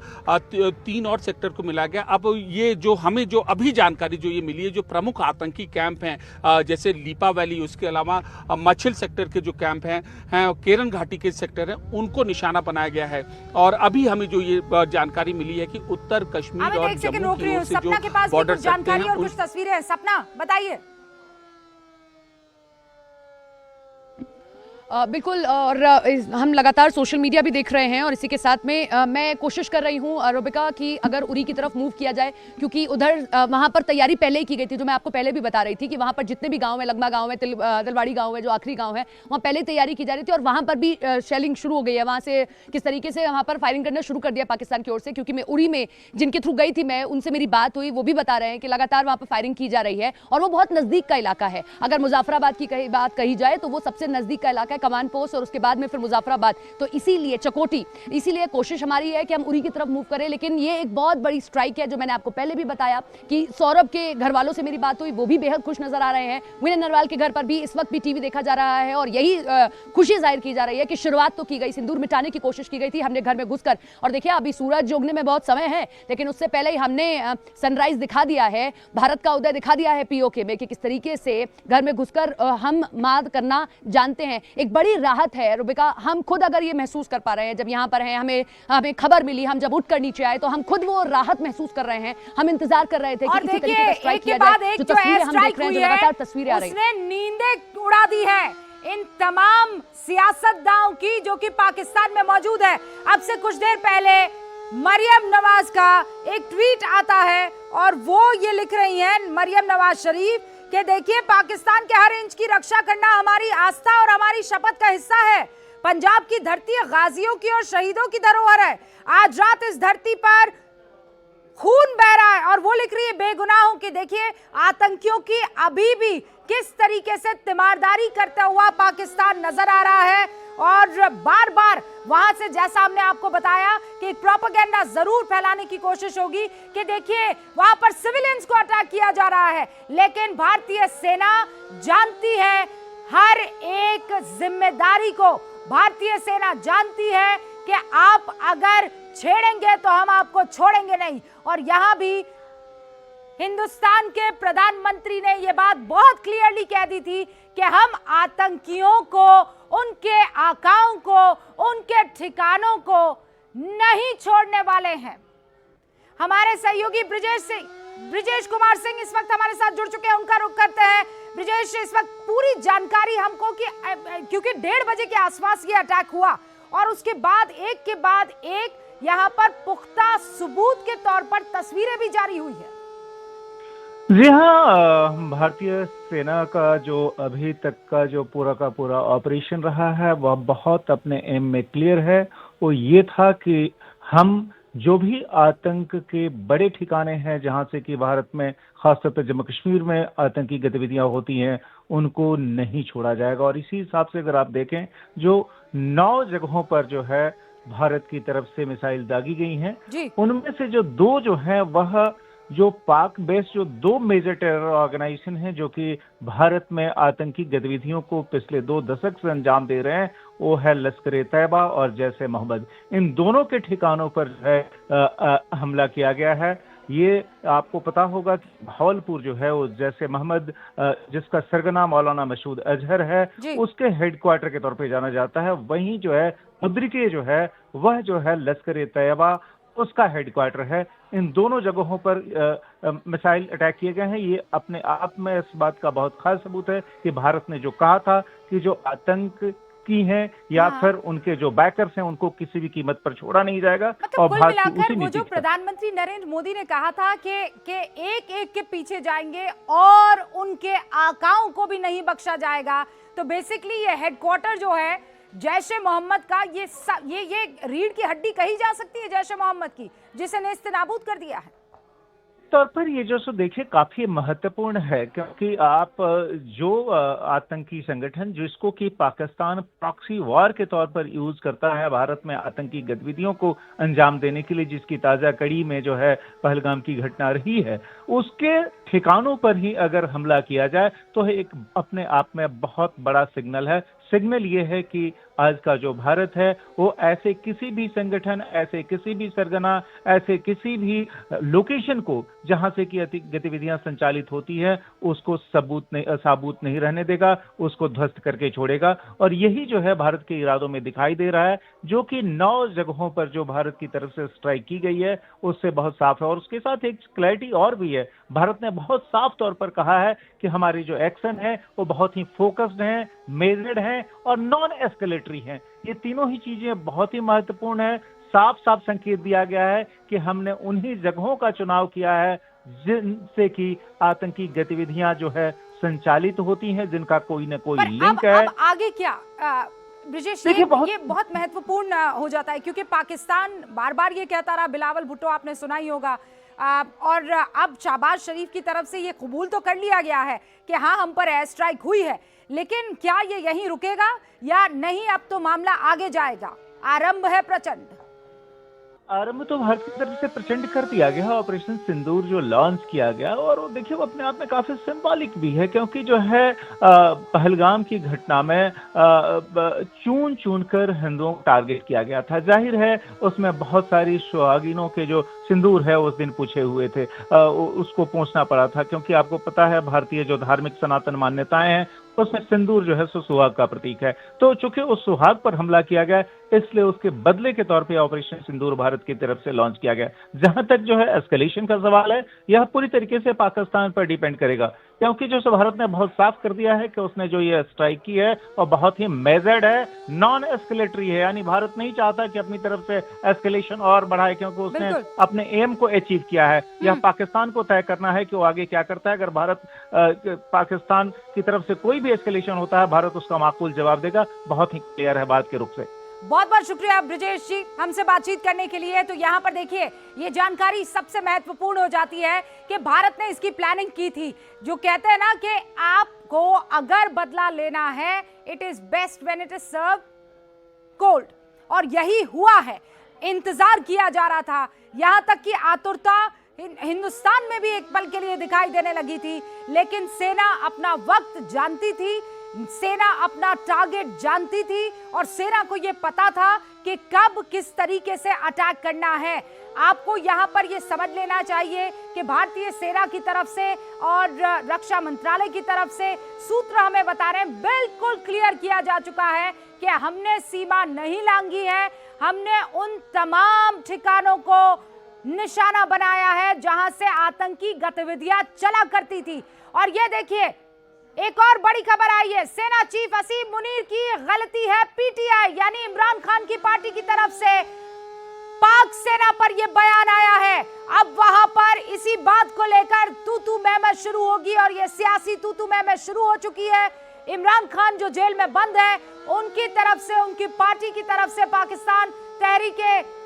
3 और सेक्टर को मिला गया। अब ये जो हमें जो अभी जानकारी जो ये मिली है, जो प्रमुख आतंकी कैंप हैं जैसे लीपा वैली, उसके अलावा मछिल सेक्टर के जो कैंप हैं केरन घाटी के सेक्टर हैं, उनको निशाना बनाया गया है। और अभी हमें जो ये जानकारी मिली है कि उत्तर कश्मीर और जम्मू की ओर से जो बॉर्डर जानकारी और कुछ तस्वीरें हैं। सपना, बताइए। बिल्कुल, और हम लगातार सोशल मीडिया भी देख रहे हैं और इसी के साथ में मैं कोशिश कर रही हूं रुबिका कि अगर उरी की तरफ मूव किया जाए, क्योंकि उधर वहां पर तैयारी पहले ही की गई थी। जो मैं आपको पहले भी बता रही थी कि वहां पर जितने भी गांव है, लगमा गांव है, तिलवाड़ी गांव है, जो आखिरी गांव है, वहां पहले तैयारी की जा रही थी और वहां पर भी शेलिंग शुरू हो गई है। वहां से किस तरीके से वहां पर फायरिंग करना शुरू कर दिया पाकिस्तान की ओर से, क्योंकि मैं उरी में जिनके थ्रू गई थी, मैं उनसे मेरी बात हुई, वो भी बता रहे हैं कि लगातार वहां पर फायरिंग की जा रही है और वो बहुत नजदीक का इलाका है। अगर मुजफ्फराबाद की बात कही जाए तो वो सबसे नजदीक का इलाका है, कमान पोस्ट, और उसके बाद में फिर मुजफ्फराबाद। तो इसीलिए चकोटी, इसीलिए कोशिश हमारी है कि हम उरी की तरफ मूव करें। लेकिन ये एक बहुत बड़ी स्ट्राइक है, जो मैंने आपको पहले भी बताया कि सौरभ के घर वालों से मेरी बात हुई, वो भी बेहद खुश नजर आ रहे हैं। विनय नरवाल के घर पर भी इस वक्त भी टीवी देखा जा रहा है और यही खुशी जाहिर की जा रही है कि शुरुआत तो की गई, सिंदूर मिटाने की कोशिश की गई थी हमने घर में घुसकर। और देखिए, अभी सूरज उगने में बहुत समय है, लेकिन उससे पहले ही हमने सनराइज दिखा दिया है, भारत का उदय दिखा दिया है पीओके में, कि किस तरीके से घर में घुसकर हम माद करना जानते हैं। एक बड़ी राहत है रुबिका, हम खुद अगर ये महसूस कर पा रहे हैं, जब यहाँ पर हैं, हमें खबर मिली, हम जब उठकर नीचे आए तो हम खुद वो राहत महसूस कर रहे हैं। हम इंतजार कर रहे थे कि किसी तरीके का स्ट्राइक किया जाए। जो तस्वीरें हम देख रहे हैं, जो लगातार तस्वीरें आ रही हैं, उसने नींदें उड़ा दी है इन तमाम सियासतदानों की जो कि पाकिस्तान में मौजूद है। अब से कुछ देर पहले मरियम नवाज का एक ट्वीट आता है और वो ये लिख रही हैं, मरियम नवाज शरीफ, कि देखिए, पाकिस्तान के हर इंच की रक्षा करना हमारी आस्था और हमारी शपथ का हिस्सा है। पंजाब की धरती गाजियों की और शहीदों की धरोहर है। आज रात इस धरती पर खून बह रहा है। और वो लिख रही है बेगुनाहों की, देखिए, आतंकियों की अभी भी किस तरीके से तीमारदारी करता हुआ पाकिस्तान नजर आ रहा है। और बार बार वहां से, जैसा हमने आपको बताया, कि एक प्रोपेगेंडा जरूर फैलाने की कोशिश होगी कि देखिए, वहां पर सिविलियंस को अटैक किया जा रहा है। लेकिन भारतीय सेना जानती है हर एक जिम्मेदारी को। भारतीय सेना जानती है कि आप अगर छेड़ेंगे तो हम आपको छोड़ेंगे नहीं। और यहां भी हिंदुस्तान के प्रधानमंत्री ने यह बात बहुत क्लियरली कह दी थी कि हम आतंकियों को, उनके आकाओं को, उनके ठिकानों को नहीं छोड़ने वाले हैं। हमारे सहयोगी ब्रिजेश कुमार सिंह इस वक्त हमारे साथ जुड़ चुके हैं, उनका रुख करते हैं। ब्रिजेश, इस वक्त पूरी जानकारी हमको, कि क्योंकि 1:30 बजे के आसपास ये अटैक हुआ और उसके बाद एक के बाद एक यहाँ पर पुख्ता सबूत के तौर पर तस्वीरें भी जारी हुई है। जी हाँ, भारतीय सेना का जो अभी तक का जो पूरा का पूरा ऑपरेशन रहा है, वह बहुत अपने एम में क्लियर है। वो ये था कि हम जो भी आतंक के बड़े ठिकाने हैं, जहां से कि भारत में, खासतौर पर जम्मू कश्मीर में आतंकी गतिविधियां होती हैं, उनको नहीं छोड़ा जाएगा। और इसी हिसाब से अगर आप देखें, जो 9 जगहों पर जो है भारत की तरफ से मिसाइल दागी गई हैं, उनमें से जो 2 जो हैं, वह जो पाक बेस्ड जो 2 मेजर टेरर ऑर्गेनाइजेशन हैं, जो कि भारत में आतंकी गतिविधियों को पिछले 2 दशक से अंजाम दे रहे हैं, वो है लश्कर ए तैयबा और जैश ए मोहम्मद। इन दोनों के ठिकानों पर हमला किया गया है। ये आपको पता होगा कि भावलपुर जो है, वो जैश ए मोहम्मद, जिसका सरगना मौलाना मसूद अजहर है, उसके हेडक्वार्टर के तौर पे जाना जाता है। वहीं जो है मुद्रिके जो है, वह जो है लश्कर ए तैयबा, उसका हेडक्वार्टर है। इन दोनों जगहों पर मिसाइल अटैक किए गए हैं। ये अपने आप में इस बात का बहुत खास सबूत है कि भारत ने जो कहा था कि जो आतंक की हैं या फिर उनके जो बैकर्स हैं, उनको किसी भी कीमत पर छोड़ा नहीं जाएगा। मतलब और कुल मिलाकर वो जो प्रधानमंत्री नरेंद्र मोदी ने कहा था कि एक एक के पीछे जाएंगे और उनके आकाओं को भी नहीं बख्शा जाएगा, तो बेसिकली ये हेडक्वार्टर जो है जैश ए मोहम्मद का, ये रीढ़ की हड्डी कही जा सकती है जैश ए मोहम्मद की, जिसे नेस्तनाबूद कर दिया है। तौर पर ये जो देखिए काफी महत्वपूर्ण है, क्योंकि आप जो आतंकी संगठन जिसको कि पाकिस्तान प्रॉक्सी वॉर के तौर पर यूज करता है भारत में आतंकी गतिविधियों को अंजाम देने के लिए, जिसकी ताजा कड़ी में जो है पहलगाम की घटना रही है, उसके ठिकानों पर ही अगर हमला किया जाए तो एक अपने आप में बहुत बड़ा सिग्नल है। सिग्नल ये है कि आज का जो भारत है वो ऐसे किसी भी संगठन, ऐसे किसी भी सरगना, ऐसे किसी भी लोकेशन को जहां से कि गतिविधियां संचालित होती है उसको साबूत नहीं रहने देगा, उसको ध्वस्त करके छोड़ेगा। और यही जो है भारत के इरादों में दिखाई दे रहा है, जो कि 9 जगहों पर जो भारत की तरफ से स्ट्राइक की गई है उससे बहुत साफ है। और उसके साथ एक क्लैरिटी और भी है, भारत ने बहुत साफ तौर पर कहा है कि हमारी जो एक्शन है वो बहुत ही फोकस्ड है, मेजर्ड है और नॉन एस्केलेटरी है। ये तीनों ही चीजें बहुत ही महत्वपूर्ण है। साफ साफ संकेत दिया गया है कि हमने उन्हीं जगहों का चुनाव किया है जिनसे कि आतंकी गतिविधियां जो है संचालित होती हैं, जिनका कोई न कोई लिंक है। अब आगे क्या ब्रिजेश, ये बहुत महत्वपूर्ण हो जाता है, क्योंकि पाकिस्तान बार बार ये कहता रहा, बिलावल भुट्टो आपने सुना ही होगा, और अब शहबाज शरीफ की तरफ से ये कबूल तो कर लिया गया है कि हाँ हम पर एयर स्ट्राइक हुई है, लेकिन क्या ये यहीं रुकेगा या नहीं? अब तो मामला आगे जाएगा, आरंभ है प्रचंड। आरंभ तो भारत की तरफ से प्रचंड कर दिया गया। ऑपरेशन सिंदूर जो लॉन्च किया गया, और वो देखिए वो अपने आप में काफी सिंबॉलिक भी है, क्योंकि जो है पहलगाम की घटना में चुन चुन कर हिंदुओं को टारगेट किया गया था। जाहिर है उसमें बहुत सारी सुहागिनों के जो सिंदूर है उस दिन पूछे हुए थे, उसको पोंछना पड़ा था, क्योंकि आपको पता है भारतीय जो धार्मिक सनातन मान्यताएं हैं उसमें सिंदूर जो है सुहाग का प्रतीक है। तो चूंकि उस सुहाग पर हमला किया गया, इसलिए उसके बदले के तौर पे ऑपरेशन सिंदूर भारत की तरफ से लॉन्च किया गया। जहां तक जो है एस्केलेशन का सवाल है, यह पूरी तरीके से पाकिस्तान पर डिपेंड करेगा, क्योंकि जो भारत ने बहुत साफ कर दिया है कि उसने जो ये स्ट्राइक की है और बहुत ही मेजर्ड है, नॉन एस्केलेटरी है। यानी भारत नहीं चाहता कि अपनी तरफ से एस्केलेशन और बढ़ाए, क्योंकि उसने अपने एम को अचीव किया है। यह पाकिस्तान को तय करना है कि वो आगे क्या करता है। अगर भारत पाकिस्तान की तरफ से कोई भी एस्केलेशन होता है, भारत उसका माकूल जवाब देगा। बहुत ही क्लियर है बात के रुख से। बहुत बहुत शुक्रिया ब्रिजेश जी हमसे बातचीत करने के लिए। तो यहाँ पर देखिए ये जानकारी सबसे महत्वपूर्ण हो जाती है कि भारत ने इसकी प्लानिंग की थी। जो कहते हैं ना कि आपको अगर बदला लेना है, it is best when it is serve cold, और यही हुआ है। इंतजार किया जा रहा था, यहाँ तक कि आतुरता हिंदुस्तान में भी एक पल के लिए दिखाई देने लगी थी, लेकिन सेना अपना वक्त जानती थी, सेना अपना टारगेट जानती थी, और सेना को यह पता था कि कब किस तरीके से अटैक करना है। आपको यहां पर यह समझ लेना चाहिए कि भारतीय सेना की तरफ से और रक्षा मंत्रालय की तरफ से सूत्र हमें बता रहे हैं, बिल्कुल क्लियर किया जा चुका है कि हमने सीमा नहीं लांघी है, हमने उन तमाम ठिकानों को निशाना बनाया है जहां से आतंकी गतिविधियां चला करती थी। और ये देखिए एक और बड़ी खबर आई है, सेना चीफ असीम मुनीर की गलती है पीटीआई यानी इमरान खान की पार्टी की तरफ से पाक सेना पर यह बयान आया है। अब वहां पर इसी बात को लेकर तू मैं शुरू होगी, और यह सियासी तू मैं शुरू हो चुकी है। इमरान खान जो जेल में बंद है, उनकी तरफ से, उनकी पार्टी की तरफ से, पाकिस्तान तहरीके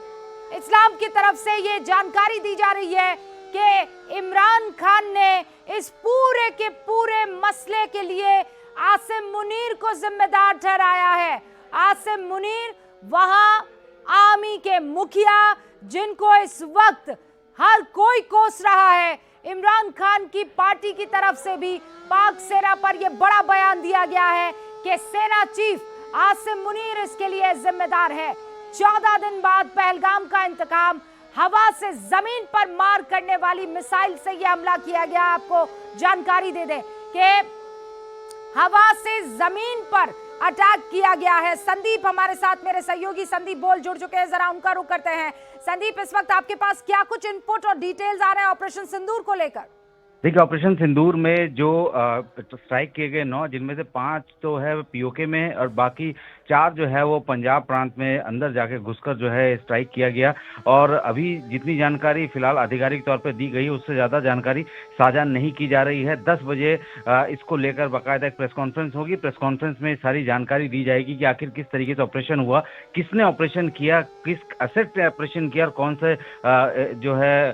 इस्लाम की तरफ से ये जानकारी दी जा रही है कि इमरान खान ने इस पूरे के पूरे मसले के लिए आसिम मुनीर को जिम्मेदार ठहराया है। आसिम मुनीर वहां आर्मी के मुखिया, जिनको इस वक्त हर कोई कोस रहा है। इमरान खान की पार्टी की तरफ से भी पाक सेना पर यह बड़ा बयान दिया गया है कि सेना चीफ आसिम मुनीर इसके लिए जिम्मेदार है। 14 दिन बाद पहलगाम का इंतकाम, हवा से जमीन पर मार करने वाली मिसाइल से यह हमला किया गया। आपको जानकारी दे दें कि हवा से जमीन पर अटैक किया गया है। संदीप हमारे साथ, मेरे सहयोगी संदीप बोल जुड़ चुके हैं, जरा उनका रुख करते हैं। संदीप, इस वक्त आपके पास क्या कुछ इनपुट और डिटेल्स आ रहे हैं ऑपरेशन सिंदूर को लेकर? देखिए, ऑपरेशन सिंदूर में जो स्ट्राइक किए गए 9, जिनमें से 5 तो है पीओके में और बाकी 4 जो है वो पंजाब प्रांत में अंदर जाके घुसकर जो है स्ट्राइक किया गया। और अभी जितनी जानकारी फिलहाल आधिकारिक तौर पर दी गई उससे ज़्यादा जानकारी साझा नहीं की जा रही है। 10 बजे इसको लेकर बाकायदा एक प्रेस कॉन्फ्रेंस होगी। प्रेस कॉन्फ्रेंस में सारी जानकारी दी जाएगी कि आखिर किस तरीके से ऑपरेशन हुआ, किसने ऑपरेशन किया, किस असेट ने ऑपरेशन किया और कौन से जो है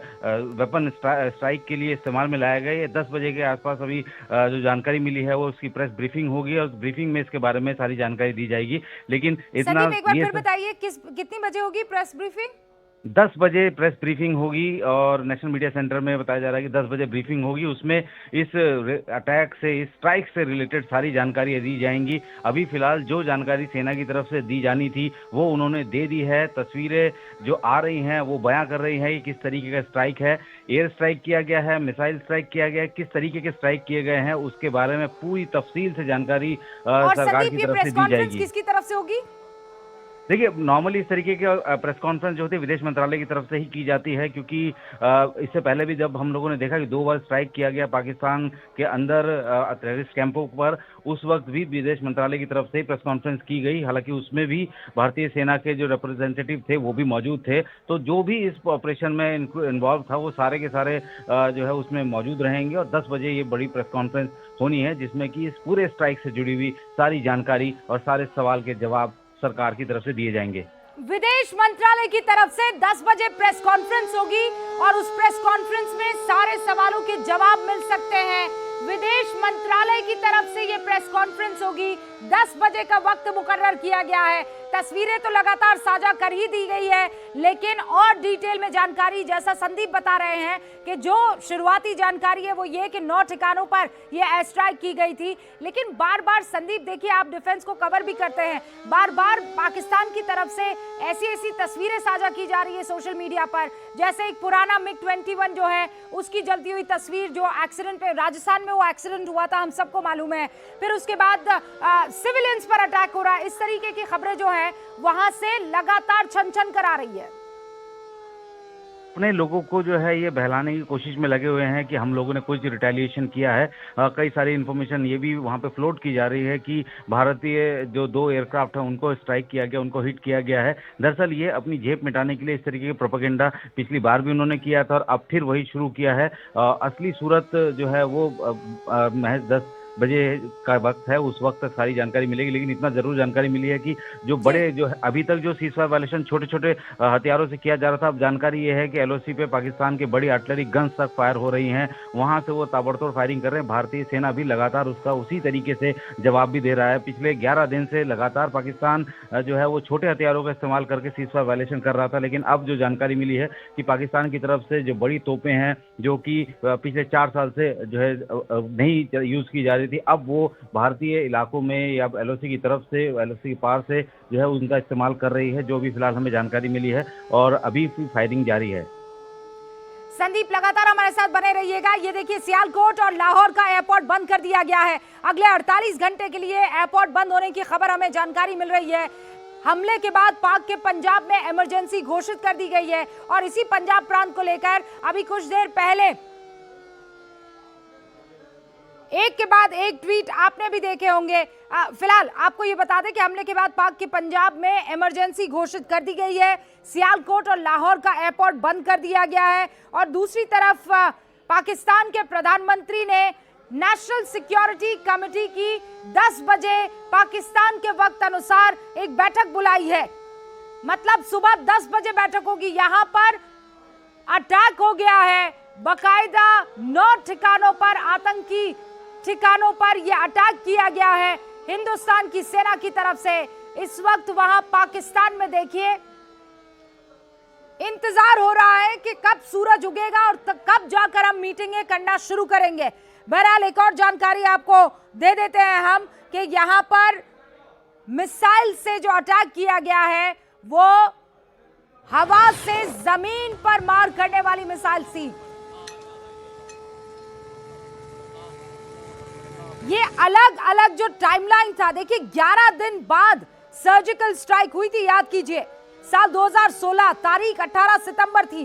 वेपन स्ट्राइक के लिए इस्तेमाल में लाया गया। ये 10 बजे के आसपास अभी जो जानकारी मिली है वो उसकी प्रेस ब्रीफिंग होगी और ब्रीफिंग में इसके बारे में सारी जानकारी दी जाएगी। लेकिन इतना संदीप, एक बार फिर बताइए कितनी बजे होगी प्रेस ब्रीफिंग? 10 बजे प्रेस ब्रीफिंग होगी और नेशनल मीडिया सेंटर में बताया जा रहा है कि 10 बजे ब्रीफिंग होगी। उसमें इस अटैक से, इस स्ट्राइक से रिलेटेड सारी जानकारी दी जाएंगी। अभी फिलहाल जो जानकारी सेना की तरफ से दी जानी थी वो उन्होंने दे दी है। तस्वीरें जो आ रही हैं वो बयां कर रही हैं कि किस तरीके का स्ट्राइक है, एयर स्ट्राइक किया गया है, मिसाइल स्ट्राइक किया गया है, किस तरीके के स्ट्राइक किए गए हैं उसके बारे में पूरी तफसील से जानकारी सरकार की तरफ से दी जाएगी। किसकी तरफ से होगी? देखिए, नॉर्मली इस तरीके की प्रेस कॉन्फ्रेंस जो होती है विदेश मंत्रालय की तरफ से ही की जाती है, क्योंकि इससे पहले भी जब हम लोगों ने देखा कि 2 बार स्ट्राइक किया गया पाकिस्तान के अंदर टेररिस्ट कैंपों पर, उस वक्त भी विदेश मंत्रालय की तरफ से ही प्रेस कॉन्फ्रेंस की गई। हालांकि उसमें भी भारतीय सेना के जो रिप्रेजेंटेटिव थे वो भी मौजूद थे। तो जो भी इस ऑपरेशन में इन्वॉल्व था वो सारे के सारे जो है उसमें मौजूद रहेंगे। और 10 बजे ये बड़ी प्रेस कॉन्फ्रेंस होनी है जिसमें कि इस पूरे स्ट्राइक से जुड़ी हुई सारी जानकारी और सारे सवाल के जवाब सरकार की तरफ से दिए जाएंगे। विदेश मंत्रालय की तरफ से 10 बजे प्रेस कॉन्फ्रेंस होगी और उस प्रेस कॉन्फ्रेंस में सारे सवालों के जवाब मिल सकते हैं। विदेश मंत्रालय की तरफ से ये प्रेस कॉन्फ्रेंस होगी। 10 बजे का वक्त मुकर्रर किया गया है। तस्वीरें तो लगातार साझा कर ही दी गई है, लेकिन और डिटेल में जानकारी, जैसा संदीप बता रहे हैं कि जो शुरुआती जानकारी है वो ये कि 9 ठिकानों पर ये एयर स्ट्राइक की गई थी। लेकिन बार बार संदीप, देखिए आप डिफेंस को कवर भी करते हैं, बार बार पाकिस्तान की तरफ से ऐसी तस्वीरें साझा की जा रही है सोशल मीडिया पर, जैसे एक पुराना MiG-21 जो है उसकी जलती हुई तस्वीर, जो एक्सीडेंट पे राजस्थान में वो एक्सीडेंट हुआ था, हम सबको मालूम है। फिर उसके बाद सिविलियंस पर अटैक हो रहा है। इस तरीके की खबरें जो है वहां से लगातार छन कर आ रही है। अपने लोगों को जो है ये बहलाने की कोशिश में लगे हुए हैं कि हम लोगों ने कुछ रिटेलिएशन किया है। कई सारी इन्फॉर्मेशन ये भी वहाँ पे फ्लोट की जा रही है कि भारतीय जो 2 एयरक्राफ्ट हैं उनको स्ट्राइक किया गया, उनको हिट किया गया है। दरअसल ये अपनी जेब मिटाने के लिए इस तरीके की प्रोपेगेंडा पिछली बार भी उन्होंने किया था और अब फिर वही शुरू किया है। असली सूरत जो है वो महज 10 बजे का वक्त है, उस वक्त तक सारी जानकारी मिलेगी। लेकिन इतना जरूर जानकारी मिली है कि जो बड़े जो है अभी तक जो सीजफायर वायलेशन छोटे छोटे हथियारों से किया जा रहा था, अब जानकारी ये है कि LOC पे पाकिस्तान के बड़ी आर्टिलरी गन्स तक फायर हो रही हैं, वहां से वो ताबड़तोड़ फायरिंग कर रहे हैं। भारतीय सेना भी लगातार उसका उसी तरीके से जवाब भी दे रहा है। पिछले 11 दिन से लगातार पाकिस्तान जो है वो छोटे हथियारों का इस्तेमाल करके सीजफायर वायलेशन कर रहा था। लेकिन अब जो जानकारी मिली है कि पाकिस्तान की तरफ से जो बड़ी तोपें हैं जो कि पिछले 4 साल से जो है नहीं यूज की जा रही थी, अब वो भारतीय इलाकों में या LOC की तरफ से, LOC की पार से जो है उनका इस्तेमाल कर रही है, जो भी फिलहाल हमें जानकारी मिली है। और अभी फायरिंग जारी है। संदीप, लगातार हमारे साथ बने रहिएगा। ये देखिए, सियालकोट और लाहौर का एयरपोर्ट बंद कर दिया गया है। अगले 48 घंटे के लिए एयरपोर्ट बंद होने की खबर हमें जानकारी मिल रही है। हमले के बाद पाक के पंजाब में इमरजेंसी घोषित कर दी गई है और इसी पंजाब प्रांत को लेकर अभी कुछ देर पहले एक के बाद एक ट्वीट आपने भी देखे होंगे। फिलहाल आपको ये बता दें कि हमले के बाद पाक के पंजाब में इमरजेंसी घोषित कर दी गई है। सियालकोट और लाहौर का एयरपोर्ट बंद कर दिया गया है और दूसरी तरफ पाकिस्तान के प्रधानमंत्री ने नेशनल सिक्योरिटी कमेटी की 10 बजे पाकिस्तान के वक्त अनुसार एक बैठक बुलाई है। मतलब सुबह 10 बजे बैठक होगी। यहां पर अटैक हो गया है, बकायदा 9 ठिकानों पर, आतंकी ठिकानों पर यह अटैक किया गया है हिंदुस्तान की सेना की तरफ से। इस वक्त वहां पाकिस्तान में देखिए इंतजार हो रहा है कि कब सूरज उगेगा और कब जाकर हम मीटिंगें करना शुरू करेंगे। बहरहाल एक और जानकारी आपको दे देते हैं हम कि यहां पर मिसाइल से जो अटैक किया गया है वो हवा से जमीन पर मार करने वाली मिसाइल थी। ये अलग अलग जो टाइमलाइन था, देखिए 11 दिन बाद सर्जिकल स्ट्राइक हुई थी। याद कीजिए साल 2016, तारीख 18 सितंबर थी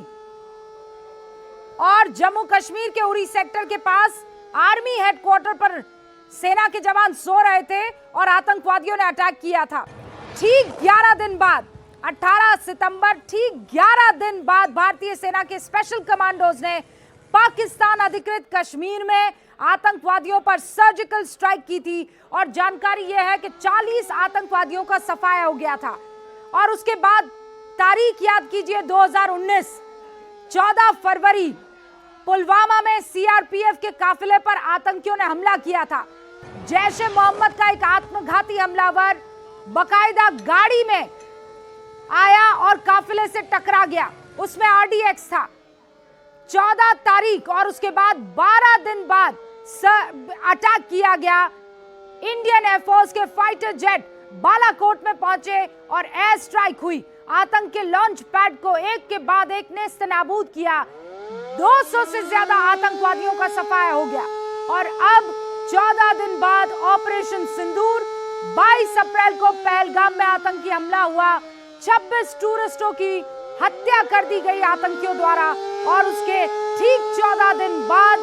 और जम्मू कश्मीर के उरी सेक्टर के पास आर्मी हेडक्वार्टर पर सेना के जवान सो रहे थे और आतंकवादियों ने अटैक किया था। ठीक 11 दिन बाद 18 सितंबर, ठीक 11 दिन बाद भारतीय सेना के स्पेशल कमांडोज ने पाकिस्तान अधिकृत कश्मीर में आतंकवादियों पर सर्जिकल स्ट्राइक की थी। और जानकारी यह है कि 40 आतंकवादियों का सफाया हो गया था। और उसके बाद तारीख याद कीजिए, 2019 14 फरवरी पुलवामा में सीआरपीएफ के काफिले पर आतंकियों ने हमला किया था। जैश ए मोहम्मद का एक आत्मघाती हमलावर बकायदा गाड़ी में आया और काफिले से टकरा गया, उसमें आरडीएक्स था। 14 तारीख और उसके बाद 12 दिन बाद अटैक किया गया। इंडियन एयरफोर्स के फाइटर जेट बालाकोट में पहुंचे और एयर स्ट्राइक हुई। आतंक के लॉन्च पैड को एक के बाद एक नेस्तनाबूद किया। 200 से ज्यादा आतंकवादियों का सफाया हो गया। और अब 14 दिन बाद ऑपरेशन सिंदूर, 22 अप्रैल को पहलगाम में आतंकी हमला हुआ। 26 टूरिस्टों की हत्या कर दी गई आतंकियों द्वारा। और उसके ठीक 14 दिन बाद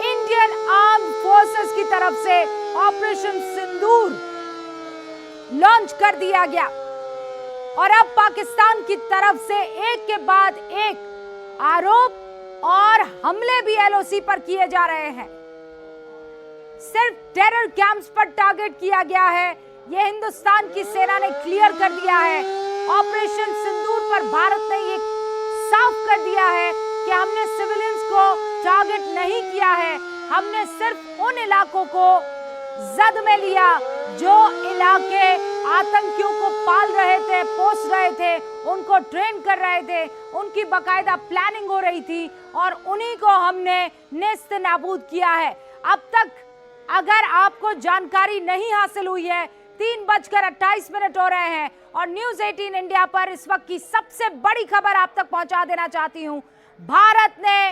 इंडियन आर्म्ड फोर्सेस की तरफ से ऑपरेशन सिंदूर लॉन्च कर दिया गया। और अब पाकिस्तान की तरफ से एक के बाद एक आरोप और हमले भी एलओसी पर किए जा रहे हैं। सिर्फ टेरर कैंप्स पर टारगेट किया गया है, यह हिंदुस्तान की सेना ने क्लियर कर दिया है। ऑपरेशन सिंदूर पर भारत ने ये साफ कर दिया है कि हमने सिविलियंस को टारगेट नहीं किया है। हमने सिर्फ उन इलाकों को जद में लिया जो इलाके आतंकियों को पाल रहे थे, पोस रहे थे, उनको ट्रेन कर रहे थे, उनकी बकायदा प्लानिंग हो रही थी और उन्हीं को हमने नेस्त नाबूद किया है। अब तक अगर आपको जानकारी नहीं हासिल हुई है, 3:28 हो रहे हैं और न्यूज़ 18 इंडिया पर इस वक्त की सबसे बड़ी खबर आप तक पहुंचा देना चाहती हूं। भारत ने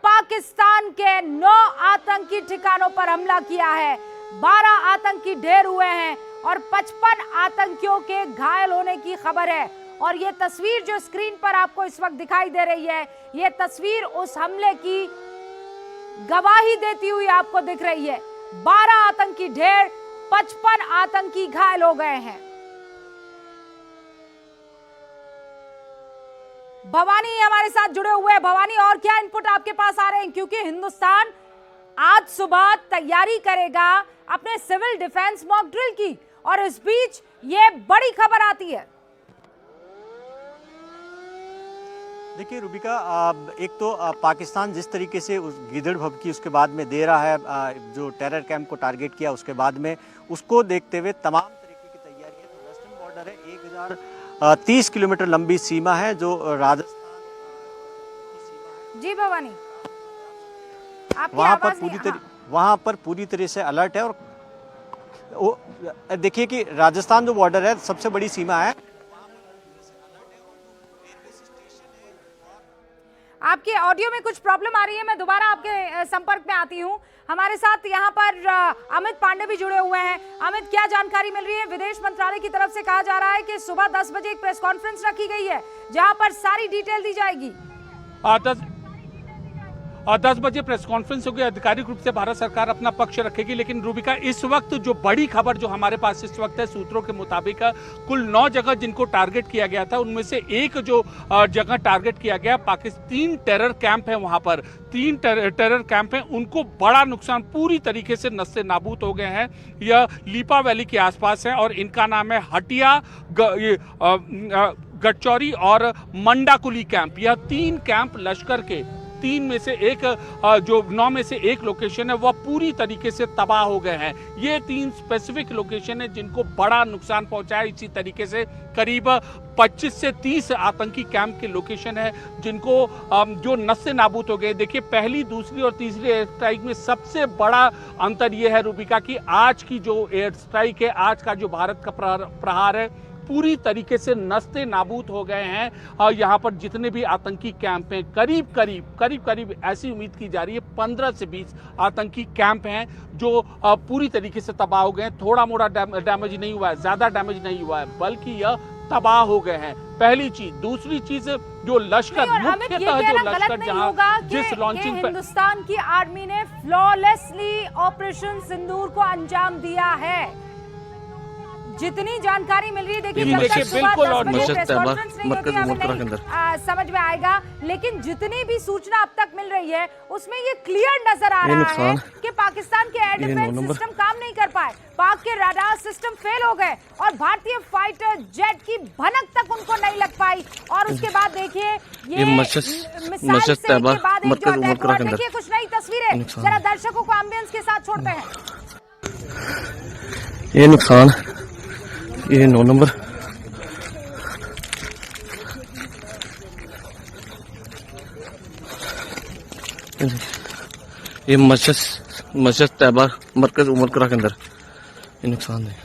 पाकिस्तान के 9 आतंकी ठिकानों पर हमला किया है। 12 आतंकी ढेर हुए हैं और 55 आतंकियों के घायल होने की खबर है। और ये तस्वीर जो स्क्रीन पर आपको इस वक्त दिखाई दे रही है, ये तस्वीर उस हमले की गवाही देती हुई आपको दिख रही है। 12 आतंकी ढेर, 55 आतंकी घायल हो गए हैं। भवानी हमारे साथ जुड़े हुए हैं। भवानी, और क्या इनपुट आपके पास आ रहे हैं? क्योंकि हिंदुस्तान आज सुबह तैयारी करेगा अपने सिविल डिफेंस मॉक ड्रिल की और इस बीच ये बड़ी खबर आती है। देखिए रूबिका, एक तो पाकिस्तान जिस तरीके से उस गिदड़ भभकी उसके बाद में दे रहा है, जो टेरर कैंप को टारगेट किया उसके बाद में, उसको देखते हुए तमाम तरीके की तैयारी है। तो वेस्टर्न बॉर्डर है, 1030 किलोमीटर लंबी सीमा है जो राजस्थान की सीमा है। जी भवानी, वहाँ पर पूरी तरह से अलर्ट है। और देखिए कि राजस्थान जो बॉर्डर है सबसे बड़ी सीमा है। आपके ऑडियो में कुछ प्रॉब्लम आ रही है, मैं दोबारा आपके संपर्क में आती हूं। हमारे साथ यहाँ पर अमित पांडे भी जुड़े हुए हैं। अमित, क्या जानकारी मिल रही है? विदेश मंत्रालय की तरफ से कहा जा रहा है कि सुबह 10 बजे एक प्रेस कॉन्फ्रेंस रखी गई है जहां पर सारी डिटेल दी जाएगी। 10 बजे प्रेस कॉन्फ्रेंस होगी, आधिकारिक रूप से भारत सरकार अपना पक्ष रखेगी। लेकिन रूबिका, इस वक्त जो बड़ी खबर जो हमारे पास इस वक्त है, सूत्रों के मुताबिक कुल 9 जगह जिनको टारगेट किया गया था, उनमें से एक जो जगह टारगेट किया गया, पाकिस्तान 3 टेरर कैंप है, वहां पर 3 टेरर कैंप हैं, उनको बड़ा नुकसान, पूरी तरीके से नस्ते नाबूद हो गए हैं। यह लीपा वैली के आसपास है और इनका नाम है हटिया, गडचौरी और मंडाकुली कैंप। यह 3 कैंप लश्कर के 3 में से एक, जो 9 में से एक लोकेशन है, वह पूरी तरीके से तबाह हो गए हैं। ये 3 स्पेसिफिक लोकेशन है जिनको बड़ा नुकसान पहुंचा है। इसी तरीके से करीब 25 से 30 आतंकी कैंप के लोकेशन है जिनको जो नस्से नाबूद हो गए। देखिए, पहली, दूसरी और तीसरी एयर स्ट्राइक में सबसे बड़ा अंतर यह है रूबिका की आज की जो एयर स्ट्राइक है, आज का जो भारत का प्रहार है, पूरी तरीके से नस्ते नाबूद हो गए हैं। यहाँ पर जितने भी आतंकी कैंप हैं, करीब ऐसी उम्मीद की जा रही है 15 से 20 आतंकी कैंप हैं जो पूरी तरीके से तबाह हो गए हैं। थोड़ा मोड़ा डैमेज नहीं हुआ है, ज्यादा डैमेज नहीं हुआ है, बल्कि यह तबाह हो गए हैं। पहली चीज। दूसरी चीज, जो लश्कर मुख्यतः जो लश्कर जहां जिस लॉन्चिंग पर हिंदुस्तान की आर्मी ने फ्लॉलेसली ऑपरेशन सिंदूर को अंजाम दिया है। जितनी जानकारी मिल रही है, देखिए ये जब तक देखिए, सुबह बिल्कुल 10 और बजे मस्जिद प्रेस तैयबा, कॉन्फ्रेंस नहीं मरकज होती, हमें उमर के नहीं अंदर। समझ में आएगा, लेकिन जितनी भी सूचना अब तक मिल रही है उसमें ये क्लियर नजर आ ये रहा है नुकसान, कि पाकिस्तान के एयर ये 9 डिफेंस नंबर। सिस्टम काम नहीं कर पाए, पाक के रडार सिस्टम फेल हो गए और भारतीय फाइटर जेट की भनक तक उनको नहीं लग पाई। और उसके बाद देखिए ये मिसाइल मस्जिद से तैयबा, के बाद एक जो मरकज उमर अटैक हुआ, के अंदर। देखिए कुछ नई तस्वीरें, नुकसान। जरा दर्शकों को एम्बियंस के साथ छोड़ते हैं। ये नुकसान, ये 9 नंबर। ये मस्जिद तैयबा, मरकज उमर के अंदर ये नुकसान है।